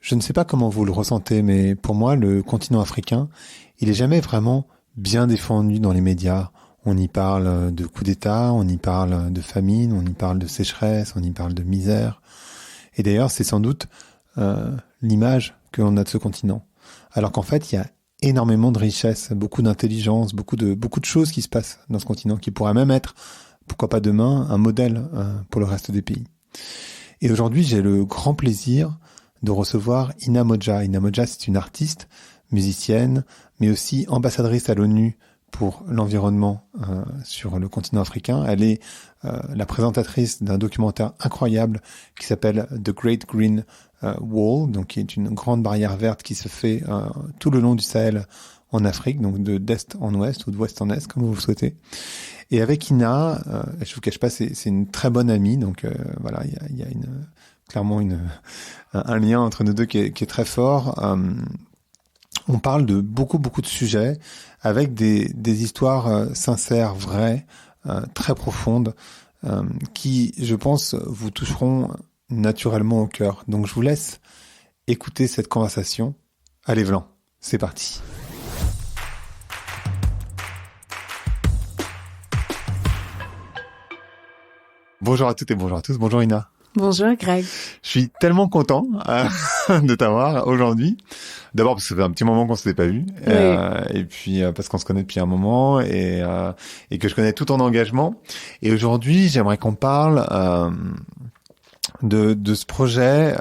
Je ne sais pas comment vous le ressentez, mais pour moi, le continent africain, il est jamais vraiment bien défendu dans les médias. On y parle de coups d'État, on y parle de famine, on y parle de sécheresse, on y parle de misère. Et d'ailleurs, c'est sans doute l'image que l'on a de ce continent. Alors qu'en fait, il y a énormément de richesses, beaucoup d'intelligence, beaucoup de choses qui se passent dans ce continent, qui pourraient même être, pourquoi pas demain, un modèle pour le reste des pays. Et aujourd'hui, j'ai le grand plaisir de recevoir Ina Modja. Ina Modja, c'est une artiste, musicienne, mais aussi ambassadrice à l'ONU pour l'environnement sur le continent africain. Elle est la présentatrice d'un documentaire incroyable qui s'appelle The Great Green Wall, donc qui est une grande barrière verte qui se fait tout le long du Sahel en Afrique, donc d'est en ouest ou d'ouest en est, comme vous le souhaitez. Et avec Ina, je vous cache pas, c'est une très bonne amie, donc voilà, il y a clairement un lien entre nous deux qui est très fort. On parle de beaucoup de sujets avec des histoires sincères, vraies, très profondes, qui, je pense, vous toucheront naturellement au cœur. Donc je vous laisse écouter cette conversation. Allez, Vlan, c'est parti. Bonjour à toutes et bonjour à tous. Bonjour Ina. Bonjour Greg. Je suis tellement content de t'avoir aujourd'hui. D'abord parce que ça fait un petit moment qu'on s'était pas vu, oui. Et puis parce qu'on se connaît depuis un moment et que je connais tout ton engagement. Et aujourd'hui, j'aimerais qu'on parle de ce projet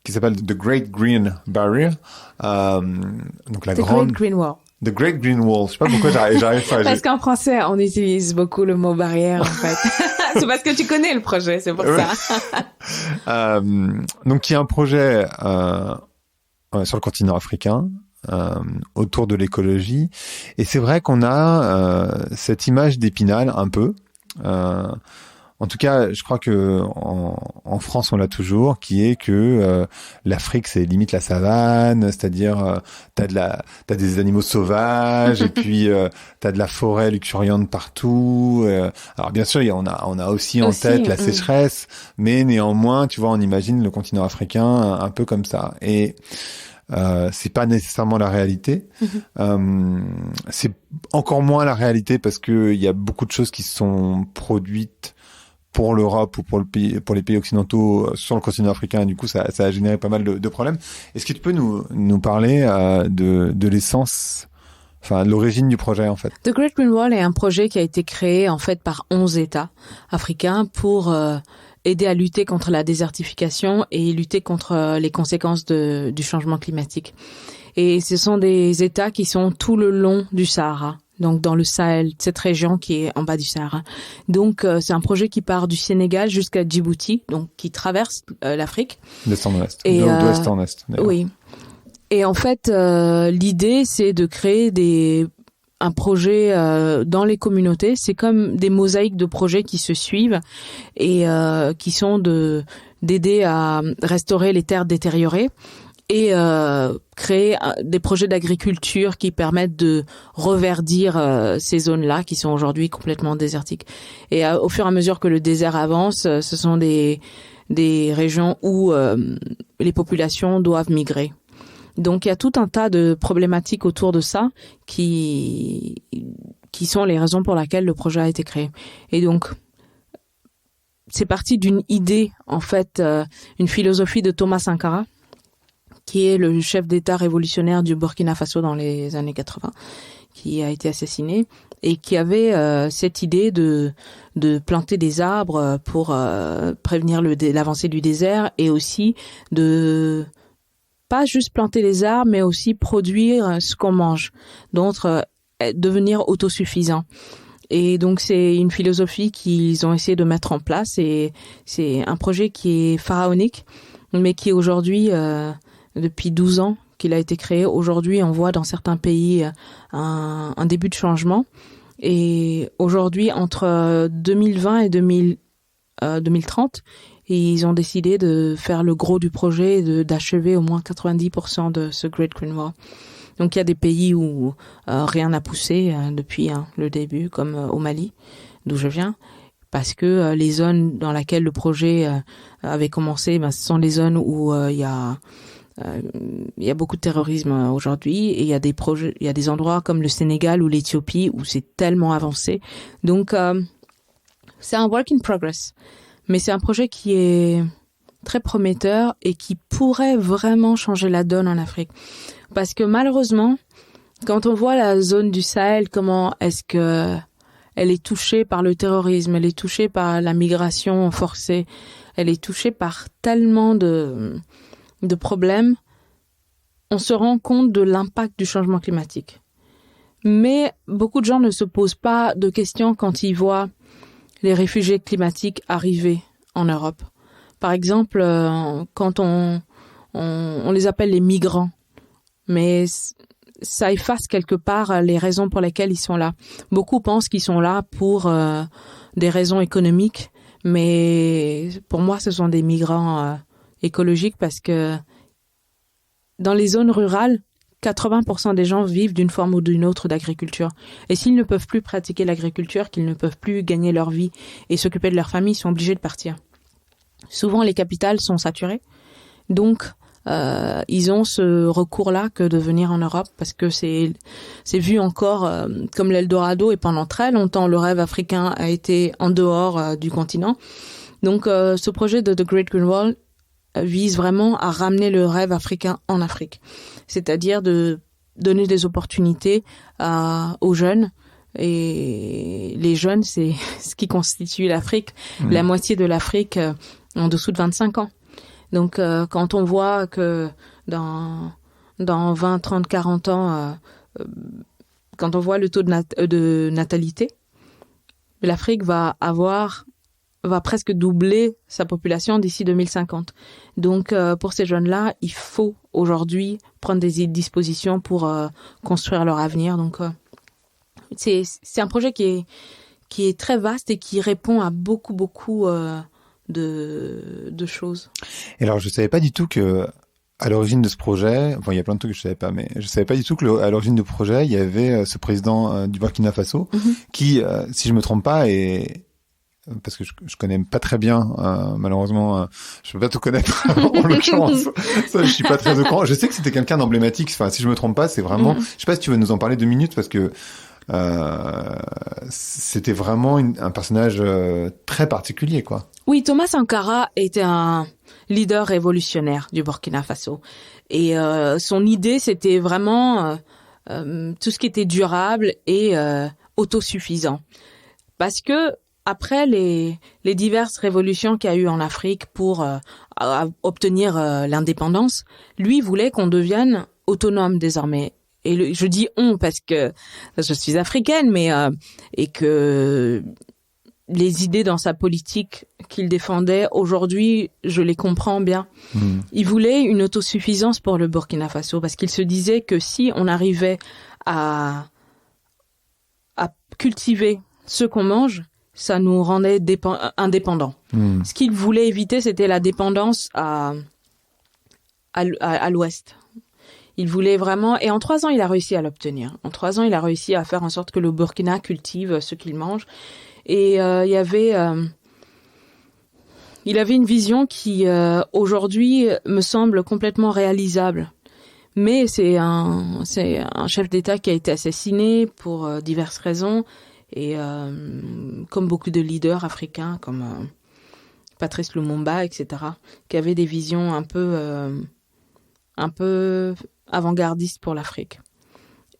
qui s'appelle The Great Green Barrier, donc la grande Great Green Wall. The Great Green Wall. Je sais pas pourquoi j'arrive pas. Parce qu'en français, on utilise beaucoup le mot barrière, en fait. C'est parce que tu connais le projet, c'est pour ça. Donc, il y a un projet sur le continent africain autour de l'écologie. Et c'est vrai qu'on a cette image d'Épinal un peu. En tout cas, je crois que en France, on l'a toujours, qui est que l'Afrique, c'est limite la savane, c'est-à-dire t'as des animaux sauvages et puis t'as de la forêt luxuriante partout. Alors bien sûr, on a aussi en tête la sécheresse, mais néanmoins, tu vois, on imagine le continent africain un peu comme ça. Et c'est pas nécessairement la réalité. C'est encore moins la réalité parce que il y a beaucoup de choses qui sont produites pour l'Europe ou pour les pays occidentaux sur le continent africain. Et du coup, ça a généré pas mal de problèmes. Est-ce que tu peux nous parler de l'essence, enfin de l'origine du projet en fait? The Great Green Wall est un projet qui a été créé en fait par 11 États africains pour aider à lutter contre la désertification et lutter contre les conséquences du changement climatique. Et ce sont des États qui sont tout le long du Sahara. Donc dans le Sahel, cette région qui est en bas du Sahara. Donc c'est un projet qui part du Sénégal jusqu'à Djibouti, donc qui traverse l'Afrique. D'est en ouest, d'ouest en est. Oui. Et en fait, l'idée c'est de créer un projet dans les communautés. C'est comme des mosaïques de projets qui se suivent et qui sont d'aider à restaurer les terres détériorées et créer des projets d'agriculture qui permettent de reverdir ces zones-là qui sont aujourd'hui complètement désertiques. Et au fur et à mesure que le désert avance, ce sont des régions où les populations doivent migrer. Donc il y a tout un tas de problématiques autour de ça qui sont les raisons pour lesquelles le projet a été créé. Et donc c'est parti d'une idée, en fait, une philosophie de Thomas Sankara, qui est le chef d'État révolutionnaire du Burkina Faso dans les années 80, qui a été assassiné et qui avait cette idée de planter des arbres pour prévenir l'avancée du désert et aussi de pas juste planter des arbres, mais aussi produire ce qu'on mange, donc devenir autosuffisant. Et donc c'est une philosophie qu'ils ont essayé de mettre en place et c'est un projet qui est pharaonique, mais qui aujourd'hui depuis 12 ans qu'il a été créé. Aujourd'hui, on voit dans certains pays un début de changement. Et aujourd'hui, entre 2020 et 2030, ils ont décidé de faire le gros du projet et d'achever au moins 90% de ce Great Green Wall. Donc il y a des pays où rien n'a poussé depuis le début, comme au Mali, d'où je viens. Parce que les zones dans lesquelles le projet avait commencé, ce sont les zones où il y a il y a beaucoup de terrorisme aujourd'hui et il y a des endroits comme le Sénégal ou l'Éthiopie où c'est tellement avancé. Donc c'est un work in progress, mais c'est un projet qui est très prometteur et qui pourrait vraiment changer la donne en Afrique. Parce que malheureusement, quand on voit la zone du Sahel, comment est-ce que elle est touchée par le terrorisme, elle est touchée par la migration forcée, elle est touchée par tellement de problèmes, on se rend compte de l'impact du changement climatique. Mais beaucoup de gens ne se posent pas de questions quand ils voient les réfugiés climatiques arriver en Europe. Par exemple, quand on les appelle les migrants, mais ça efface quelque part les raisons pour lesquelles ils sont là. Beaucoup pensent qu'ils sont là pour des raisons économiques, mais pour moi, ce sont des migrants écologiques parce que dans les zones rurales, 80% des gens vivent d'une forme ou d'une autre d'agriculture. Et s'ils ne peuvent plus pratiquer l'agriculture, qu'ils ne peuvent plus gagner leur vie et s'occuper de leur famille, ils sont obligés de partir. Souvent, les capitales sont saturées. Donc, ils ont ce recours-là que de venir en Europe parce que c'est vu encore comme l'Eldorado et pendant très longtemps, le rêve africain a été en dehors du continent. Donc, ce projet de The Great Green Wall vise vraiment à ramener le rêve africain en Afrique. C'est-à-dire de donner des opportunités aux jeunes. Et les jeunes, c'est ce qui constitue l'Afrique. La moitié de l'Afrique en dessous de 25 ans. Donc, quand on voit que dans 20, 30, 40 ans, quand on voit le taux de natalité, l'Afrique va presque doubler sa population d'ici 2050. Donc, pour ces jeunes-là, il faut aujourd'hui prendre des dispositions pour construire leur avenir. Donc, c'est un projet qui est très vaste et qui répond à beaucoup de choses. Et alors, je savais pas du tout que à l'origine de ce projet, enfin, il y a plein de trucs que je savais pas, mais je savais pas du tout que à l'origine du projet, il y avait ce président du Burkina Faso qui, si je me trompe pas, parce que je connais pas très bien, malheureusement, je peux pas tout connaître en l'occurrence. Ça, je suis pas très au courant. Je sais que c'était quelqu'un d'emblématique. Enfin, si je me trompe pas, c'est vraiment. Je sais pas si tu veux nous en parler 2 minutes parce que c'était vraiment un personnage très particulier, quoi. Oui, Thomas Sankara était un leader révolutionnaire du Burkina Faso. Et son idée, c'était vraiment tout ce qui était durable et autosuffisant. Parce que après les diverses révolutions qu'il y a eu en Afrique pour obtenir l'indépendance, lui voulait qu'on devienne autonome désormais. Et je dis on parce que je suis africaine, mais et que les idées dans sa politique qu'il défendait, aujourd'hui, je les comprends bien. Il voulait une autosuffisance pour le Burkina Faso parce qu'il se disait que si on arrivait à cultiver ce qu'on mange, ça nous rendait indépendants. Ce qu'il voulait éviter, c'était la dépendance à l'ouest. Il voulait vraiment, et en 3 ans, il a réussi à l'obtenir. En 3 ans, il a réussi à faire en sorte que le Burkina cultive ce qu'il mange. Et il avait une vision qui, aujourd'hui, me semble complètement réalisable. Mais c'est un chef d'État qui a été assassiné pour diverses raisons. Et comme beaucoup de leaders africains, comme Patrice Lumumba, etc., qui avaient des visions un peu avant-gardistes pour l'Afrique.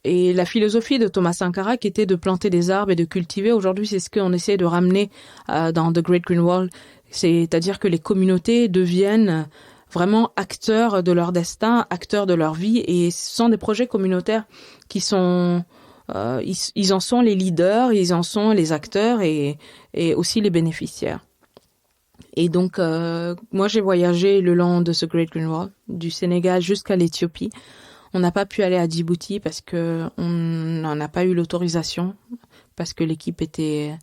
Et la philosophie de Thomas Sankara, qui était de planter des arbres et de cultiver, aujourd'hui, c'est ce qu'on essaie de ramener dans The Great Green Wall. C'est-à-dire que les communautés deviennent vraiment acteurs de leur destin, acteurs de leur vie, et ce sont des projets communautaires qui sont... ils en sont les leaders, ils en sont les acteurs et aussi les bénéficiaires. Et donc, moi, j'ai voyagé le long de ce Great Green Wall, du Sénégal jusqu'à l'Éthiopie. On n'a pas pu aller à Djibouti parce que on n'en a pas eu l'autorisation, parce que l'équipe était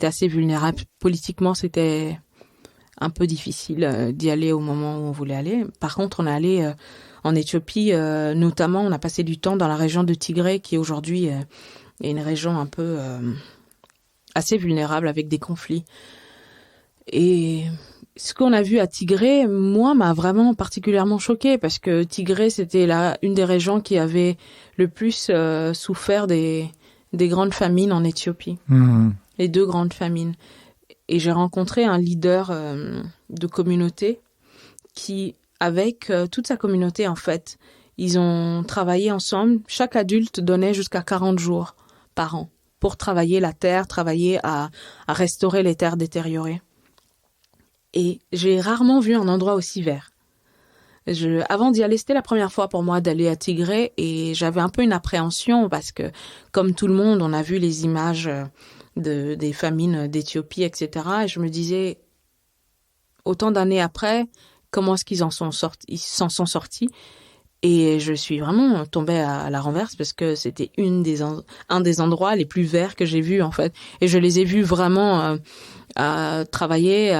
assez vulnérable. Politiquement, c'était un peu difficile d'y aller au moment où on voulait aller. Par contre, on est allé en Éthiopie, notamment, on a passé du temps dans la région de Tigré, qui aujourd'hui est une région un peu assez vulnérable avec des conflits. Et ce qu'on a vu à Tigré, moi, m'a vraiment particulièrement choquée parce que Tigré, c'était une des régions qui avait le plus souffert des grandes famines en Éthiopie. Les 2 grandes famines. Et j'ai rencontré un leader de communauté qui, avec toute sa communauté, en fait, ils ont travaillé ensemble. Chaque adulte donnait jusqu'à 40 jours par an pour travailler la terre, travailler à restaurer les terres détériorées. Et j'ai rarement vu un endroit aussi vert. Avant d'y aller, c'était la première fois pour moi d'aller à Tigré et j'avais un peu une appréhension parce que, comme tout le monde, on a vu les images des famines d'Éthiopie, etc. Et je me disais, autant d'années après, comment est-ce qu'ils s'en sont sortis? Et je suis vraiment tombée à la renverse parce que c'était un des endroits les plus verts que j'ai vus, en fait. Et je les ai vus vraiment travailler,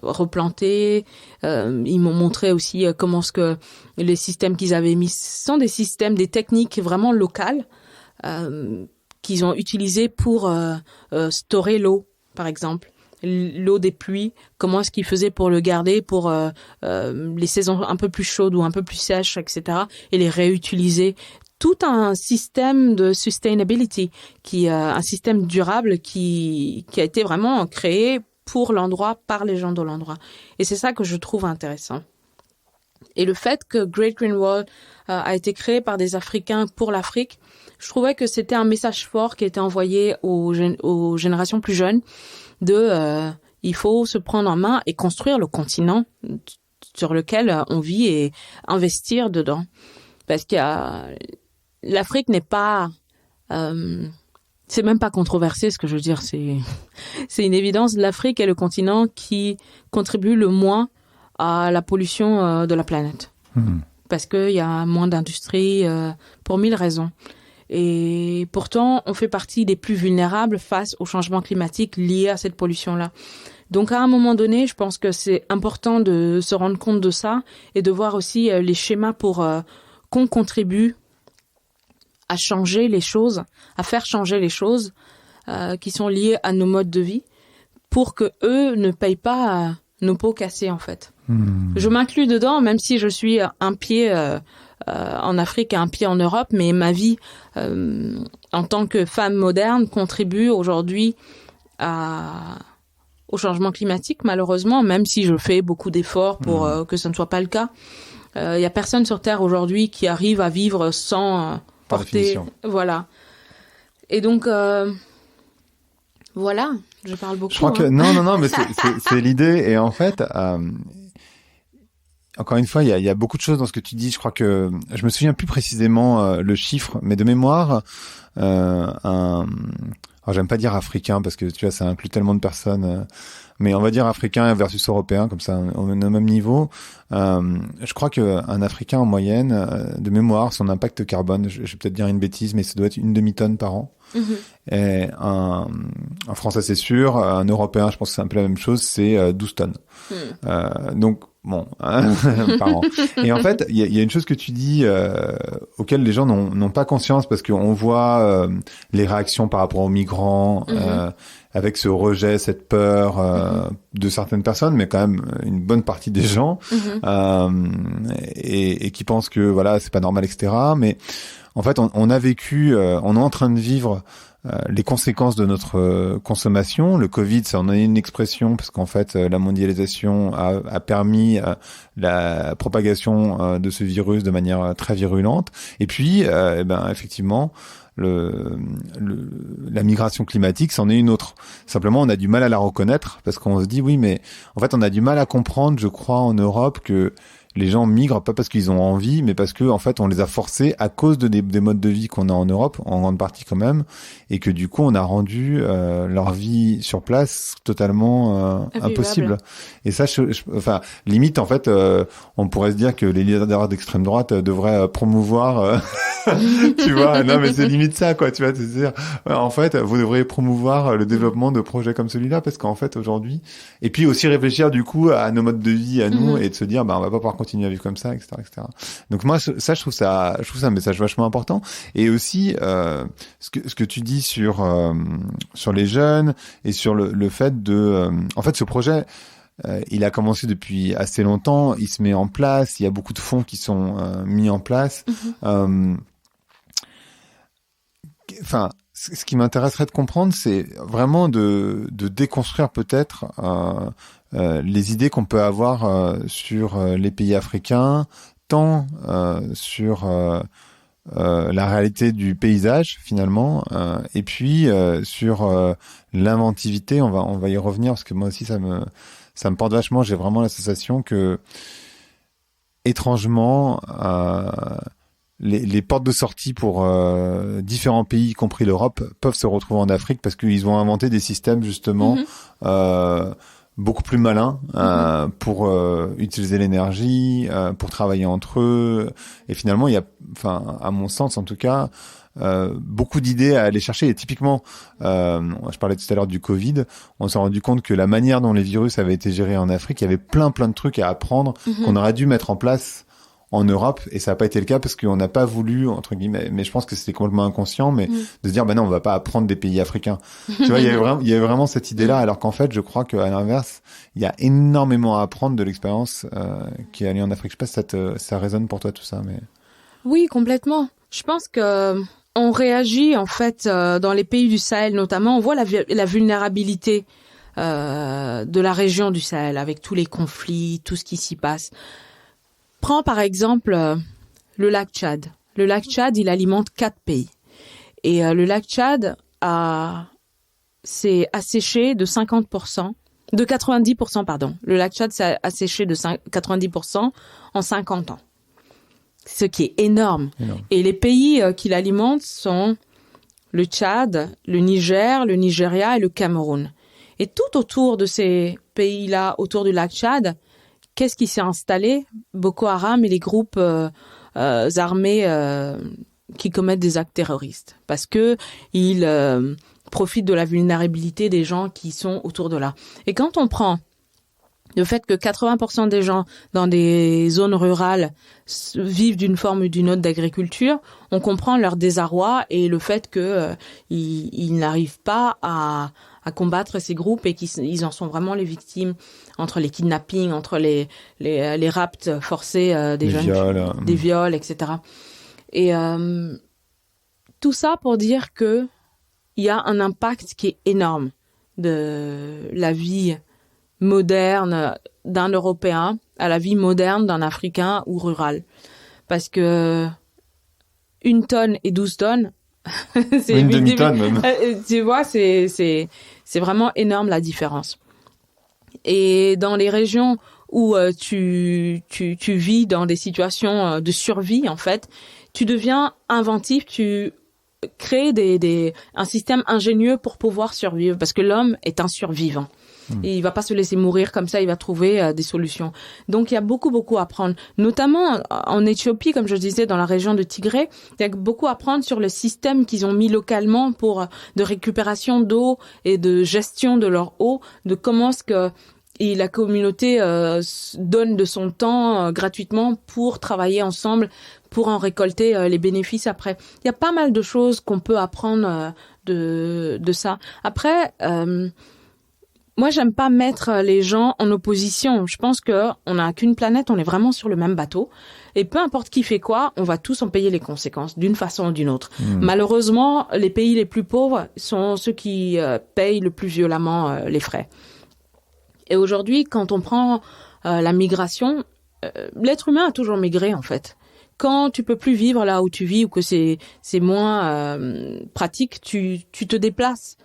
replanter. Ils m'ont montré aussi comment est-ce que les systèmes qu'ils avaient mis sont des techniques vraiment locales qu'ils ont utilisées pour storer l'eau, par exemple. L'eau des pluies, comment est-ce qu'ils faisaient pour le garder pour les saisons un peu plus chaudes ou un peu plus sèches, etc. et les réutiliser. Tout un système de sustainability, un système durable qui a été vraiment créé pour l'endroit, par les gens de l'endroit. Et c'est ça que je trouve intéressant. Et le fait que Great Green Wall a été créé par des Africains pour l'Afrique, je trouvais que c'était un message fort qui était envoyé aux générations plus jeunes il faut se prendre en main et construire le continent sur lequel on vit et investir dedans. Parce que l'Afrique n'est pas... c'est même pas controversé ce que je veux dire, c'est une évidence. L'Afrique est le continent qui contribue le moins à la pollution de la planète. Parce qu'il y a moins d'industrie pour 1000 raisons. Et pourtant, on fait partie des plus vulnérables face au changement climatique lié à cette pollution-là. Donc, à un moment donné, je pense que c'est important de se rendre compte de ça et de voir aussi les schémas pour qu'on contribue à changer les choses, à faire changer les choses qui sont liées à nos modes de vie pour que eux ne payent pas nos pots cassés, en fait. Je m'inclus dedans, même si je suis un pied en Afrique et un pied en Europe, mais ma vie en tant que femme moderne contribue aujourd'hui au changement climatique, malheureusement, même si je fais beaucoup d'efforts pour que ce ne soit pas le cas. Il y a personne sur Terre aujourd'hui qui arrive à vivre sans porter... Voilà. Et donc... voilà, je parle beaucoup. Je crois que non, mais c'est l'idée. Et en fait, encore une fois, il y a beaucoup de choses dans ce que tu dis. Je crois que je me souviens plus précisément le chiffre, mais de mémoire, alors j'aime pas dire africain parce que tu vois, ça inclut tellement de personnes. Mais on va dire africain versus européen, comme ça, au même niveau. Je crois qu'un Africain en moyenne, de mémoire, son impact carbone, je vais peut-être dire une bêtise, mais ça doit être 1 demi-tonne par an. Et un Français, c'est sûr. Un Européen, je pense que c'est un peu la même chose, c'est 12 tonnes. Donc, bon, par an. Et en fait, il y a une chose que tu dis auquel les gens n'ont pas conscience parce qu'on voit les réactions par rapport aux migrants, avec ce rejet, cette peur de certaines personnes, mais quand même une bonne partie des gens, et qui pensent que voilà, c'est pas normal, etc. Mais en fait, on a vécu, on est en train de vivre les conséquences de notre consommation. Le Covid, ça en est une expression parce qu'en fait, la mondialisation a permis la propagation de ce virus de manière très virulente. Et puis, effectivement, la migration climatique, c'en est une autre. Simplement, on a du mal à la reconnaître parce qu'on se dit oui, mais en fait, on a du mal à comprendre, je crois, en Europe que les gens migrent pas parce qu'ils ont envie, mais parce que en fait on les a forcés à cause des modes de vie qu'on a en Europe, en grande partie quand même, et que du coup on a rendu leur vie sur place totalement impossible. Et ça, enfin limite en fait, on pourrait se dire que les leaders d'extrême droite devraient promouvoir, tu vois, non mais c'est limite ça quoi, tu vois, c'est dire en fait vous devriez promouvoir le développement de projets comme celui-là parce qu'en fait aujourd'hui, et puis aussi réfléchir du coup à nos modes de vie à nous et de se dire on va pas pouvoir continuer à vivre comme ça, etc., etc. Donc moi, ça, je trouve ça un message vachement important. Et aussi, ce que tu dis sur les jeunes et sur le fait de, en fait, ce projet, il a commencé depuis assez longtemps, il se met en place, il y a beaucoup de fonds qui sont mis en place. Enfin, ce qui m'intéresserait de comprendre, c'est vraiment de déconstruire peut-être les idées qu'on peut avoir sur les pays africains, tant sur la réalité du paysage finalement, et puis sur l'inventivité. On va y revenir parce que moi aussi ça me porte vachement. J'ai vraiment la sensation que étrangement les portes de sortie pour différents pays, y compris l'Europe, peuvent se retrouver en Afrique parce qu'ils ont inventé des systèmes justement beaucoup plus malins pour utiliser l'énergie, pour travailler entre eux. Et finalement, il y a, enfin, à mon sens en tout cas, beaucoup d'idées à aller chercher. Et typiquement, je parlais tout à l'heure du Covid, on s'est rendu compte que la manière dont les virus avaient été gérés en Afrique, il y avait plein de trucs à apprendre qu'on aurait dû mettre en place en Europe, et ça n'a pas été le cas parce qu'on n'a pas voulu, entre guillemets, mais je pense que c'était complètement inconscient, mais de se dire, bah non, on va pas apprendre des pays africains. Tu vois, il y avait vraiment cette idée-là, alors qu'en fait, je crois qu'à l'inverse, il y a énormément à apprendre de l'expérience qui est allée en Afrique. Je sais pas si ça résonne pour toi tout ça, mais... Oui, complètement. Je pense que on réagit, en fait, dans les pays du Sahel notamment, on voit la vulnérabilité de la région du Sahel, avec tous les conflits, tout ce qui s'y passe. Prends par exemple le lac Tchad. Le lac Tchad, il alimente 4 pays. Et le lac Tchad s'est asséché de 90%, pardon. Le lac Tchad s'est asséché de 90% en 50 ans. Ce qui est énorme. Et les pays qui l'alimentent sont le Tchad, le Niger, le Nigeria et le Cameroun. Et tout autour de ces pays-là, autour du lac Tchad, qu'est-ce qui s'est installé? Boko Haram et les groupes armés qui commettent des actes terroristes. Parce que ils profitent de la vulnérabilité des gens qui sont autour de là. Et quand on prend le fait que 80% des gens dans des zones rurales vivent d'une forme ou d'une autre d'agriculture, on comprend leur désarroi et le fait que ils n'arrivent pas à combattre ces groupes et qu'ils en sont vraiment les victimes entre les kidnappings, entre les rapts forcés des jeunes, des viols, etc. Et tout ça pour dire que il y a un impact qui est énorme de la vie moderne d'un Européen à la vie moderne d'un Africain ou rural. Parce que 1 tonne et 12 tonnes, c'est une demi-tonne même. Tu vois, c'est vraiment énorme la différence. Et dans les régions où tu vis dans des situations de survie, en fait, tu deviens inventif, tu crées un système ingénieux pour pouvoir survivre, parce que l'homme est un survivant. Et il va pas se laisser mourir comme ça, il va trouver des solutions. Donc il y a beaucoup à apprendre, notamment en Éthiopie, comme je disais, dans la région de Tigré, il y a beaucoup à apprendre sur le système qu'ils ont mis localement de récupération d'eau et de gestion de leur eau, de comment est-ce que la communauté donne de son temps gratuitement pour travailler ensemble, pour en récolter les bénéfices après. Il y a pas mal de choses qu'on peut apprendre de ça. Après, moi, j'aime pas mettre les gens en opposition. Je pense que on n'a qu'une planète, on est vraiment sur le même bateau. Et peu importe qui fait quoi, on va tous en payer les conséquences, d'une façon ou d'une autre. Malheureusement, les pays les plus pauvres sont ceux qui payent le plus violemment les frais. Et aujourd'hui, quand on prend la migration, l'être humain a toujours migré, en fait. Quand tu peux plus vivre là où tu vis ou que c'est moins pratique, tu te déplaces.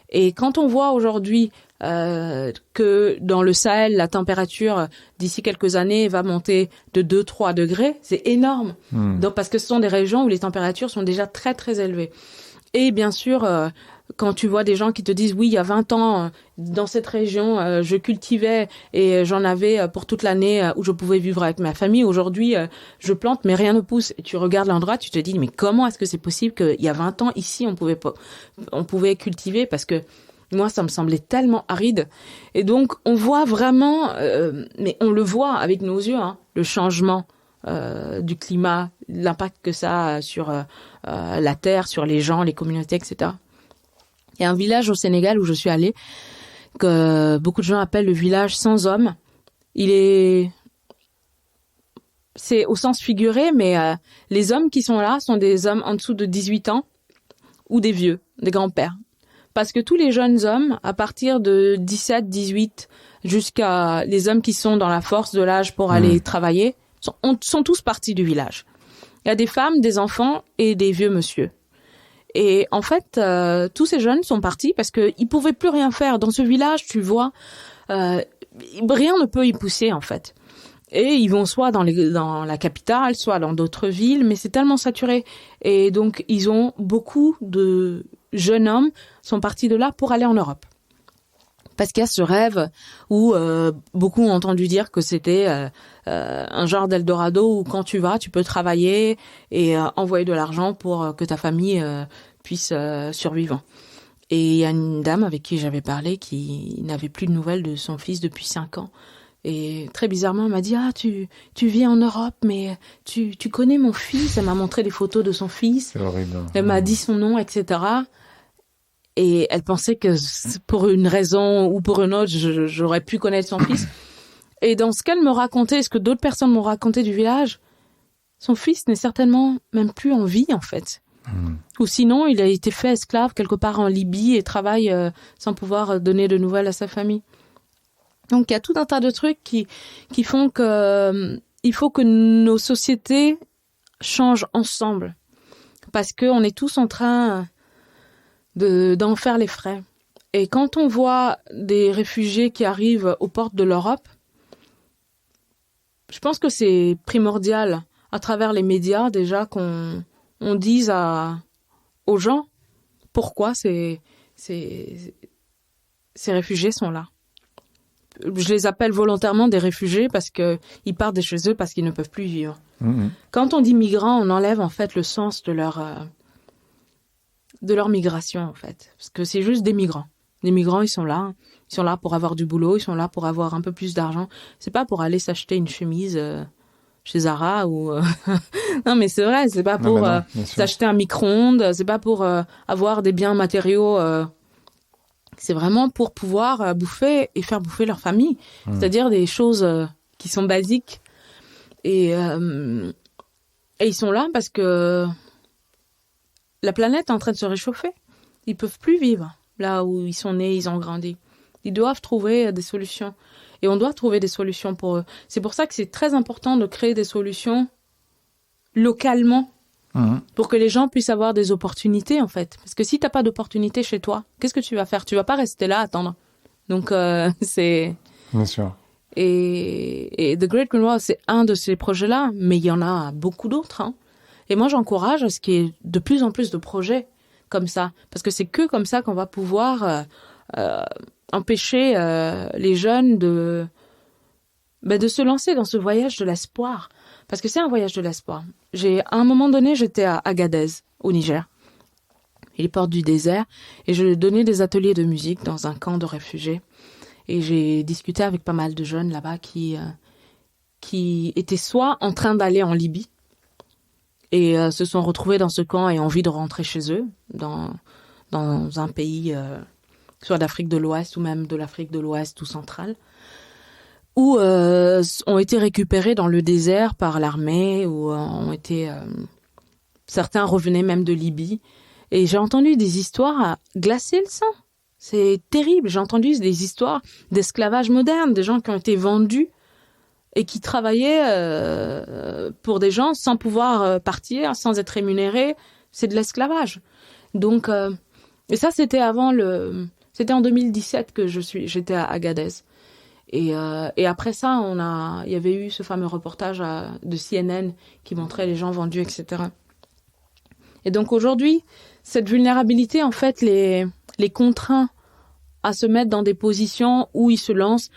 Et quand on voit aujourd'hui que dans le Sahel, la température d'ici quelques années va monter de 2-3 degrés, c'est énorme. Donc, parce que ce sont des régions où les températures sont déjà très très élevées. Et bien sûr, quand tu vois des gens qui te disent oui, il y a 20 ans, dans cette région, je cultivais et j'en avais pour toute l'année où je pouvais vivre avec ma famille. Aujourd'hui, je plante, mais rien ne pousse. Et tu regardes l'endroit, tu te dis, mais comment est-ce que c'est possible qu'il y a 20 ans, ici, on pouvait cultiver? Parce que moi, ça me semblait tellement aride. Et donc, on voit vraiment, mais on le voit avec nos yeux, hein, le changement du climat, l'impact que ça a sur la terre, sur les gens, les communautés, etc. Il y a un village au Sénégal où je suis allée que beaucoup de gens appellent le village sans hommes. C'est au sens figuré, mais les hommes qui sont là sont des hommes en dessous de 18 ans ou des vieux, des grands-pères. Parce que tous les jeunes hommes, à partir de 17, 18, jusqu'à les hommes qui sont dans la force de l'âge pour aller travailler, sont tous partis du village. Il y a des femmes, des enfants et des vieux monsieur. Et en fait, tous ces jeunes sont partis parce qu'ils pouvaient plus rien faire. Dans ce village, tu vois, rien ne peut y pousser, en fait. Et ils vont soit dans la capitale, soit dans d'autres villes, mais c'est tellement saturé. Et donc, ils ont beaucoup de jeunes hommes sont partis de là pour aller en Europe. Parce qu'il y a ce rêve où beaucoup ont entendu dire que c'était un genre d'Eldorado où quand tu vas, tu peux travailler et envoyer de l'argent pour que ta famille puisse survivre. Et il y a une dame avec qui j'avais parlé qui n'avait plus de nouvelles de son fils depuis 5 ans. Et très bizarrement, elle m'a dit « Ah, tu vis en Europe, mais tu connais mon fils ?» Elle m'a montré des photos de son fils. C'est horrible. Elle m'a dit son nom, etc. Et elle pensait que pour une raison ou pour une autre, j'aurais pu connaître son fils. Et dans ce qu'elle me racontait, ce que d'autres personnes m'ont raconté du village, son fils n'est certainement même plus en vie, en fait. Ou sinon, il a été fait esclave quelque part en Libye et travaille sans pouvoir donner de nouvelles à sa famille. Donc, il y a tout un tas de trucs qui font que il faut que nos sociétés changent ensemble. Parce qu'on est tous en train d'en faire les frais. Et quand on voit des réfugiés qui arrivent aux portes de l'Europe, je pense que c'est primordial, à travers les médias, déjà, qu'on dise aux gens pourquoi ces réfugiés sont là. Je les appelle volontairement des réfugiés parce qu'ils partent de chez eux parce qu'ils ne peuvent plus vivre. Quand on dit migrants, on enlève en fait le sens de leur migration, en fait. Parce que c'est juste des migrants. Les migrants, ils sont là pour avoir du boulot, ils sont là pour avoir un peu plus d'argent. C'est pas pour aller s'acheter une chemise chez Zara ou... Non, mais c'est vrai, c'est pas pour s'acheter un micro-ondes, c'est pas pour avoir des biens matériaux... C'est vraiment pour pouvoir bouffer et faire bouffer leur famille. C'est-à-dire des choses qui sont basiques. Et ils sont là parce que la planète est en train de se réchauffer. Ils peuvent plus vivre là où ils sont nés, ils ont grandi. Ils doivent trouver des solutions. Et on doit trouver des solutions pour eux. C'est pour ça que c'est très important de créer des solutions localement pour que les gens puissent avoir des opportunités, en fait. Parce que si t'as pas d'opportunité chez toi, qu'est-ce que tu vas faire? Tu vas pas rester là à attendre. Donc, c'est... Bien sûr. Et The Great Green Wall, c'est un de ces projets-là, mais il y en a beaucoup d'autres. Et moi, j'encourage à ce qu'il y ait de plus en plus de projets comme ça. Parce que c'est que comme ça qu'on va pouvoir empêcher les jeunes de se lancer dans ce voyage de l'espoir. Parce que c'est un voyage de l'espoir. À un moment donné, j'étais à Agadez, au Niger, les portes du désert, et je donnais des ateliers de musique dans un camp de réfugiés. Et j'ai discuté avec pas mal de jeunes là-bas qui étaient soit en train d'aller en Libye et se sont retrouvés dans ce camp et ont envie de rentrer chez eux, dans un pays soit d'Afrique de l'Ouest ou même de l'Afrique de l'Ouest ou centrale, ou ont été récupérés dans le désert par l'armée, ou certains revenaient même de Libye. Et j'ai entendu des histoires à glacer le sang. C'est terrible. J'ai entendu des histoires d'esclavage moderne, des gens qui ont été vendus et qui travaillaient pour des gens sans pouvoir partir, sans être rémunérés. C'est de l'esclavage. Donc, et ça, c'était c'était en 2017 que j'étais à Agadez. Et après ça, il y avait eu ce fameux reportage de CNN qui montrait les gens vendus, etc. Et donc aujourd'hui, cette vulnérabilité, en fait, les contraint à se mettre dans des positions où ils se lancent.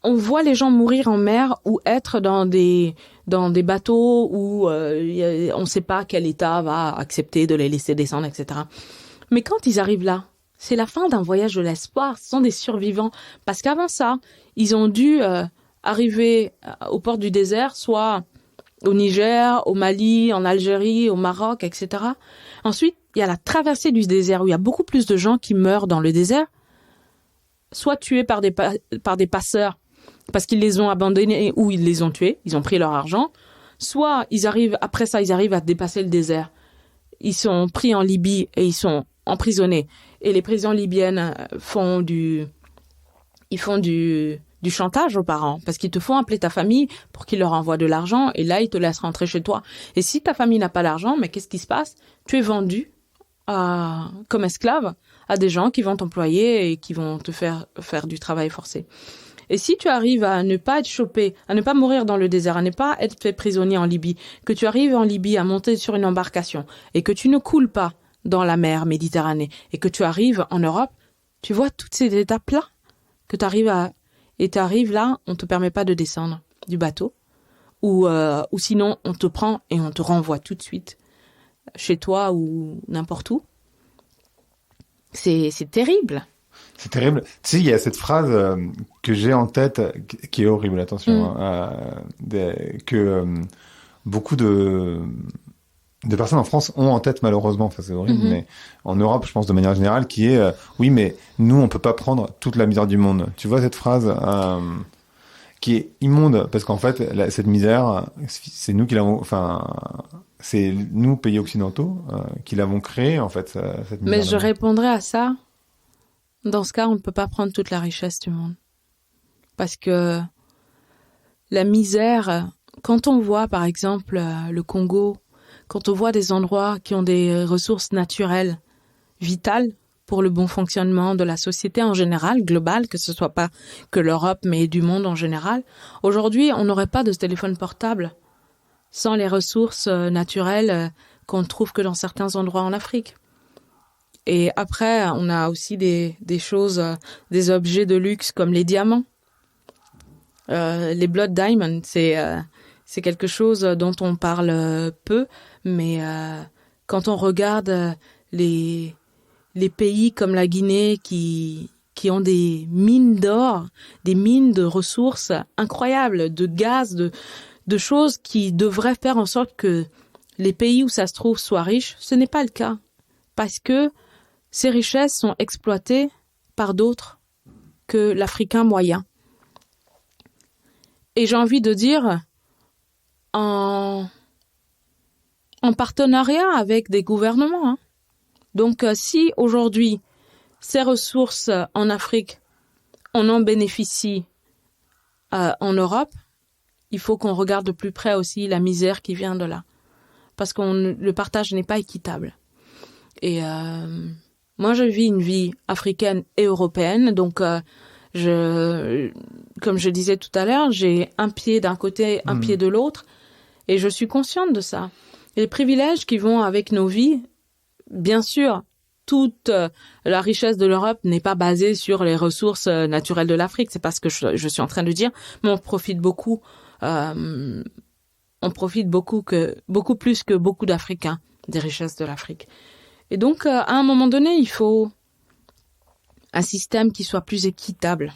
On voit les gens mourir en mer ou être dans des bateaux où on ne sait pas quel État va accepter de les laisser descendre, etc. Mais quand ils arrivent là, c'est la fin d'un voyage de l'espoir. Ce sont des survivants. Parce qu'avant ça, ils ont dû arriver aux portes du désert, soit au Niger, au Mali, en Algérie, au Maroc, etc. Ensuite, il y a la traversée du désert où il y a beaucoup plus de gens qui meurent dans le désert soit tués par des passeurs parce qu'ils les ont abandonnés ou ils les ont tués, ils ont pris leur argent, soit après ça, ils arrivent à dépasser le désert. Ils sont pris en Libye et ils sont emprisonnés. Et les prisons libyennes font du chantage aux parents parce qu'ils te font appeler ta famille pour qu'ils leur envoient de l'argent et là, ils te laissent rentrer chez toi. Et si ta famille n'a pas d'argent, mais qu'est-ce qui se passe? Tu es vendu comme esclave à des gens qui vont t'employer et qui vont te faire du travail forcé. Et si tu arrives à ne pas être chopé, à ne pas mourir dans le désert, à ne pas être fait prisonnier en Libye, que tu arrives en Libye à monter sur une embarcation et que tu ne coules pas dans la mer Méditerranée et que tu arrives en Europe, tu vois toutes ces étapes-là que tu arrives là, on te permet pas de descendre du bateau ou sinon on te prend et on te renvoie tout de suite chez toi ou n'importe où. C'est terrible. C'est terrible. Tu sais, il y a cette phrase que j'ai en tête, qui est horrible, attention, que beaucoup de personnes en France ont en tête, malheureusement. Enfin, c'est horrible, mais en Europe, je pense de manière générale, qui est oui, mais nous, on peut pas prendre toute la misère du monde. Tu vois cette phrase qui est immonde, parce qu'en fait, cette misère, c'est nous qui l'avons... Enfin, c'est nous, pays occidentaux, qui l'avons créée, en fait, cette misère. Mais je répondrais à ça. Dans ce cas, on ne peut pas prendre toute la richesse du monde. Parce que la misère, quand on voit par exemple le Congo, quand on voit des endroits qui ont des ressources naturelles vitales pour le bon fonctionnement de la société en général, globale, que ce soit pas que l'Europe, mais du monde en général, aujourd'hui, on n'aurait pas de téléphone portable sans les ressources naturelles qu'on ne trouve que dans certains endroits en Afrique. Et après, on a aussi des choses, des objets de luxe comme les diamants. Les Blood Diamonds, c'est quelque chose dont on parle peu, mais quand on regarde les pays comme la Guinée qui ont des mines d'or, des mines de ressources incroyables, de gaz, de choses qui devraient faire en sorte que les pays où ça se trouve soient riches, ce n'est pas le cas. Parce que ces richesses sont exploitées par d'autres que l'Africain moyen. Et j'ai envie de dire, en partenariat avec des gouvernements. Hein. Donc, si aujourd'hui, ces ressources en Afrique, on en bénéficie en Europe, il faut qu'on regarde de plus près aussi la misère qui vient de là. Parce que le partage n'est pas équitable. Et moi, je vis une vie africaine et européenne. Donc, comme je disais tout à l'heure, j'ai un pied d'un côté, un pied de l'autre. Et je suis consciente de ça. Et les privilèges qui vont avec nos vies, bien sûr, toute la richesse de l'Europe n'est pas basée sur les ressources naturelles de l'Afrique. C'est pas ce que je suis en train de dire. Mais on profite beaucoup. Beaucoup plus que beaucoup d'Africains des richesses de l'Afrique. Et donc, à un moment donné, il faut un système qui soit plus équitable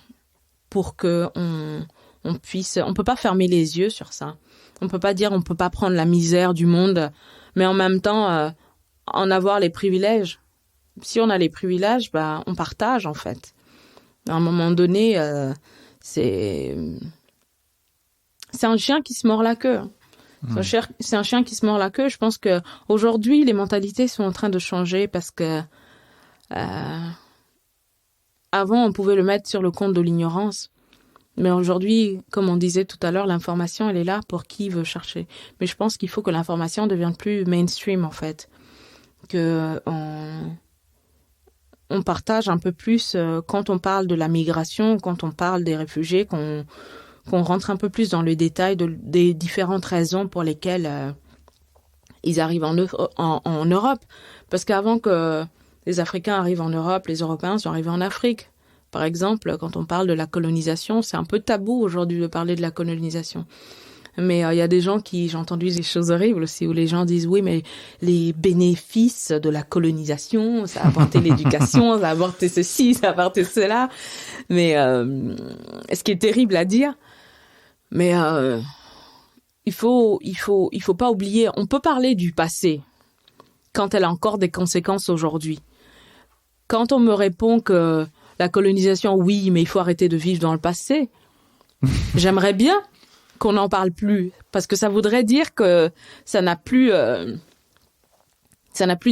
pour que on puisse... On peut pas fermer les yeux sur ça. On peut pas dire on peut pas prendre la misère du monde, mais en même temps, en avoir les privilèges. Si on a les privilèges, on partage, en fait. À un moment donné, c'est un chien qui se mord la queue. C'est un chien qui se mord la queue. Je pense que aujourd'hui, les mentalités sont en train de changer parce que avant, on pouvait le mettre sur le compte de l'ignorance. Mais aujourd'hui, comme on disait tout à l'heure, l'information, elle est là pour qui veut chercher. Mais je pense qu'il faut que l'information devienne plus mainstream, en fait. Que on partage un peu plus quand on parle de la migration, quand on parle des réfugiés, qu'on rentre un peu plus dans le détail des différentes raisons pour lesquelles ils arrivent en Europe. Parce qu'avant que les Africains arrivent en Europe, les Européens sont arrivés en Afrique. Par exemple, quand on parle de la colonisation, c'est un peu tabou aujourd'hui de parler de la colonisation. Mais il y a des gens j'ai entendu des choses horribles aussi, où les gens disent oui, mais les bénéfices de la colonisation, ça a apporté l'éducation, ça a apporté ceci, ça a apporté cela. Mais ce qui est terrible à dire, mais il faut pas oublier, on peut parler du passé quand elle a encore des conséquences aujourd'hui. Quand on me répond que la colonisation, oui, mais il faut arrêter de vivre dans le passé. J'aimerais bien qu'on n'en parle plus, parce que ça voudrait dire que ça n'a plus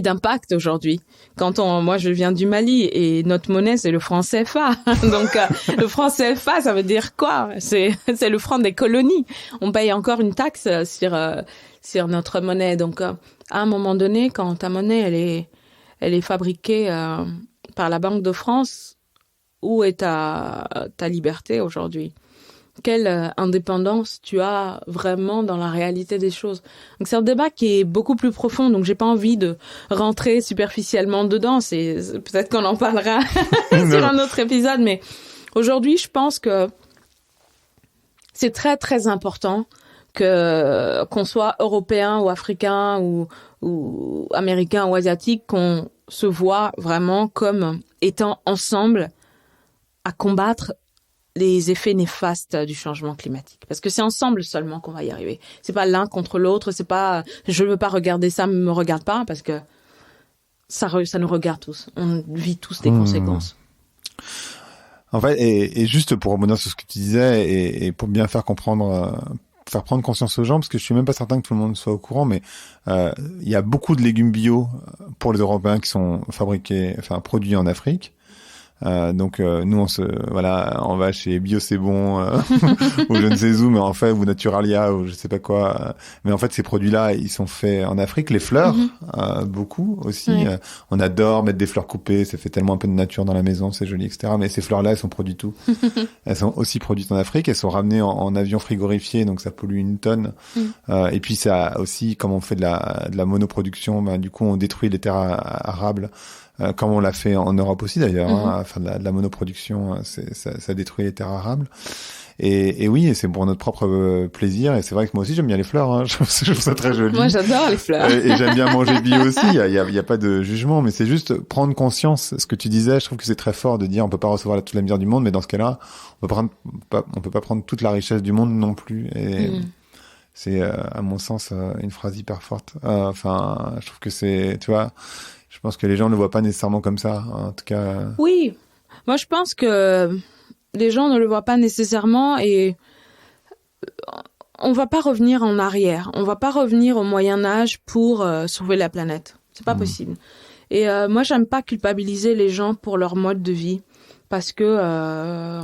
d'impact aujourd'hui. Moi, je viens du Mali et notre monnaie, c'est le franc CFA. Donc, le franc CFA, ça veut dire quoi? C'est le franc des colonies. On paye encore une taxe sur notre monnaie. Donc, à un moment donné, quand ta monnaie, elle est fabriquée par la Banque de France, où est ta liberté aujourd'hui? Quelle indépendance tu as vraiment dans la réalité des choses. Donc c'est un débat qui est beaucoup plus profond, donc j'ai pas envie de rentrer superficiellement dedans, peut-être qu'on en parlera sur un autre épisode, mais aujourd'hui je pense que c'est très très important qu'on soit européen ou africain ou américain ou asiatique, qu'on se voit vraiment comme étant ensemble à combattre les effets néfastes du changement climatique. Parce que c'est ensemble seulement qu'on va y arriver. C'est pas l'un contre l'autre, c'est pas je veux pas regarder ça, me regarde pas, parce que ça nous regarde tous. On vit tous des conséquences. En fait, et juste pour rebondir sur ce que tu disais, et pour bien faire prendre conscience aux gens, parce que je suis même pas certain que tout le monde soit au courant, mais il y a beaucoup de légumes bio pour les Européens qui sont produits en Afrique. Donc nous on va chez Bio c'est bon ou je ne sais où, mais en fait, ou Naturalia ou je sais pas quoi, mais en fait ces produits-là ils sont faits en Afrique. Les fleurs beaucoup aussi, on adore mettre des fleurs coupées, ça fait tellement un peu de nature dans la maison, c'est joli, etc. Mais ces fleurs-là elles sont produites où? Elles sont aussi produites en Afrique, elles sont ramenées en avion frigorifié, donc ça pollue une tonne. Et puis ça aussi, comme on fait de la monoproduction, du coup on détruit les terres arables, comme on l'a fait en Europe aussi d'ailleurs, de la monoproduction, ça détruit les terres arables. Et oui, et c'est pour notre propre plaisir. Et c'est vrai que moi aussi j'aime bien les fleurs, hein. Je trouve ça très joli. Moi j'adore les fleurs. Et j'aime bien manger bio aussi. Il y a pas de jugement, mais c'est juste prendre conscience. Ce que tu disais, je trouve que c'est très fort de dire on peut pas recevoir toute la misère du monde, mais dans ce cas-là, on peut pas prendre toute la richesse du monde non plus. Et c'est à mon sens une phrase hyper forte. Je trouve que c'est, tu vois. Je pense que les gens ne le voient pas nécessairement comme ça, en tout cas. Oui, moi je pense que les gens ne le voient pas nécessairement, et on va pas revenir en arrière. On va pas revenir au Moyen-Âge pour sauver la planète. C'est pas possible. Et moi j'aime pas culpabiliser les gens pour leur mode de vie, parce que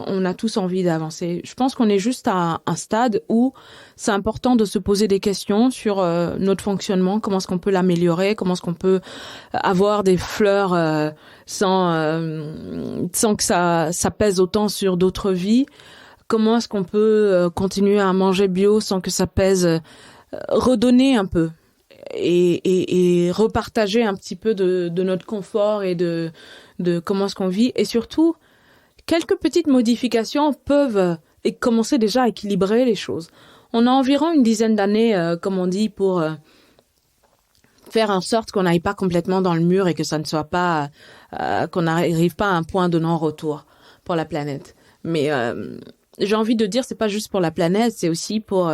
on a tous envie d'avancer. Je pense qu'on est juste à un stade où c'est important de se poser des questions sur notre fonctionnement, comment est-ce qu'on peut l'améliorer, comment est-ce qu'on peut avoir des fleurs sans que ça pèse autant sur d'autres vies, comment est-ce qu'on peut continuer à manger bio sans que ça pèse, redonner un peu et repartager un petit peu de notre confort et de comment est-ce qu'on vit, et surtout quelques petites modifications peuvent commencer déjà à équilibrer les choses. On a environ une dizaine d'années, comme on dit, pour faire en sorte qu'on n'aille pas complètement dans le mur et que ça ne soit pas, qu'on n'arrive pas à un point de non-retour pour la planète. Mais j'ai envie de dire, c'est pas juste pour la planète, c'est aussi pour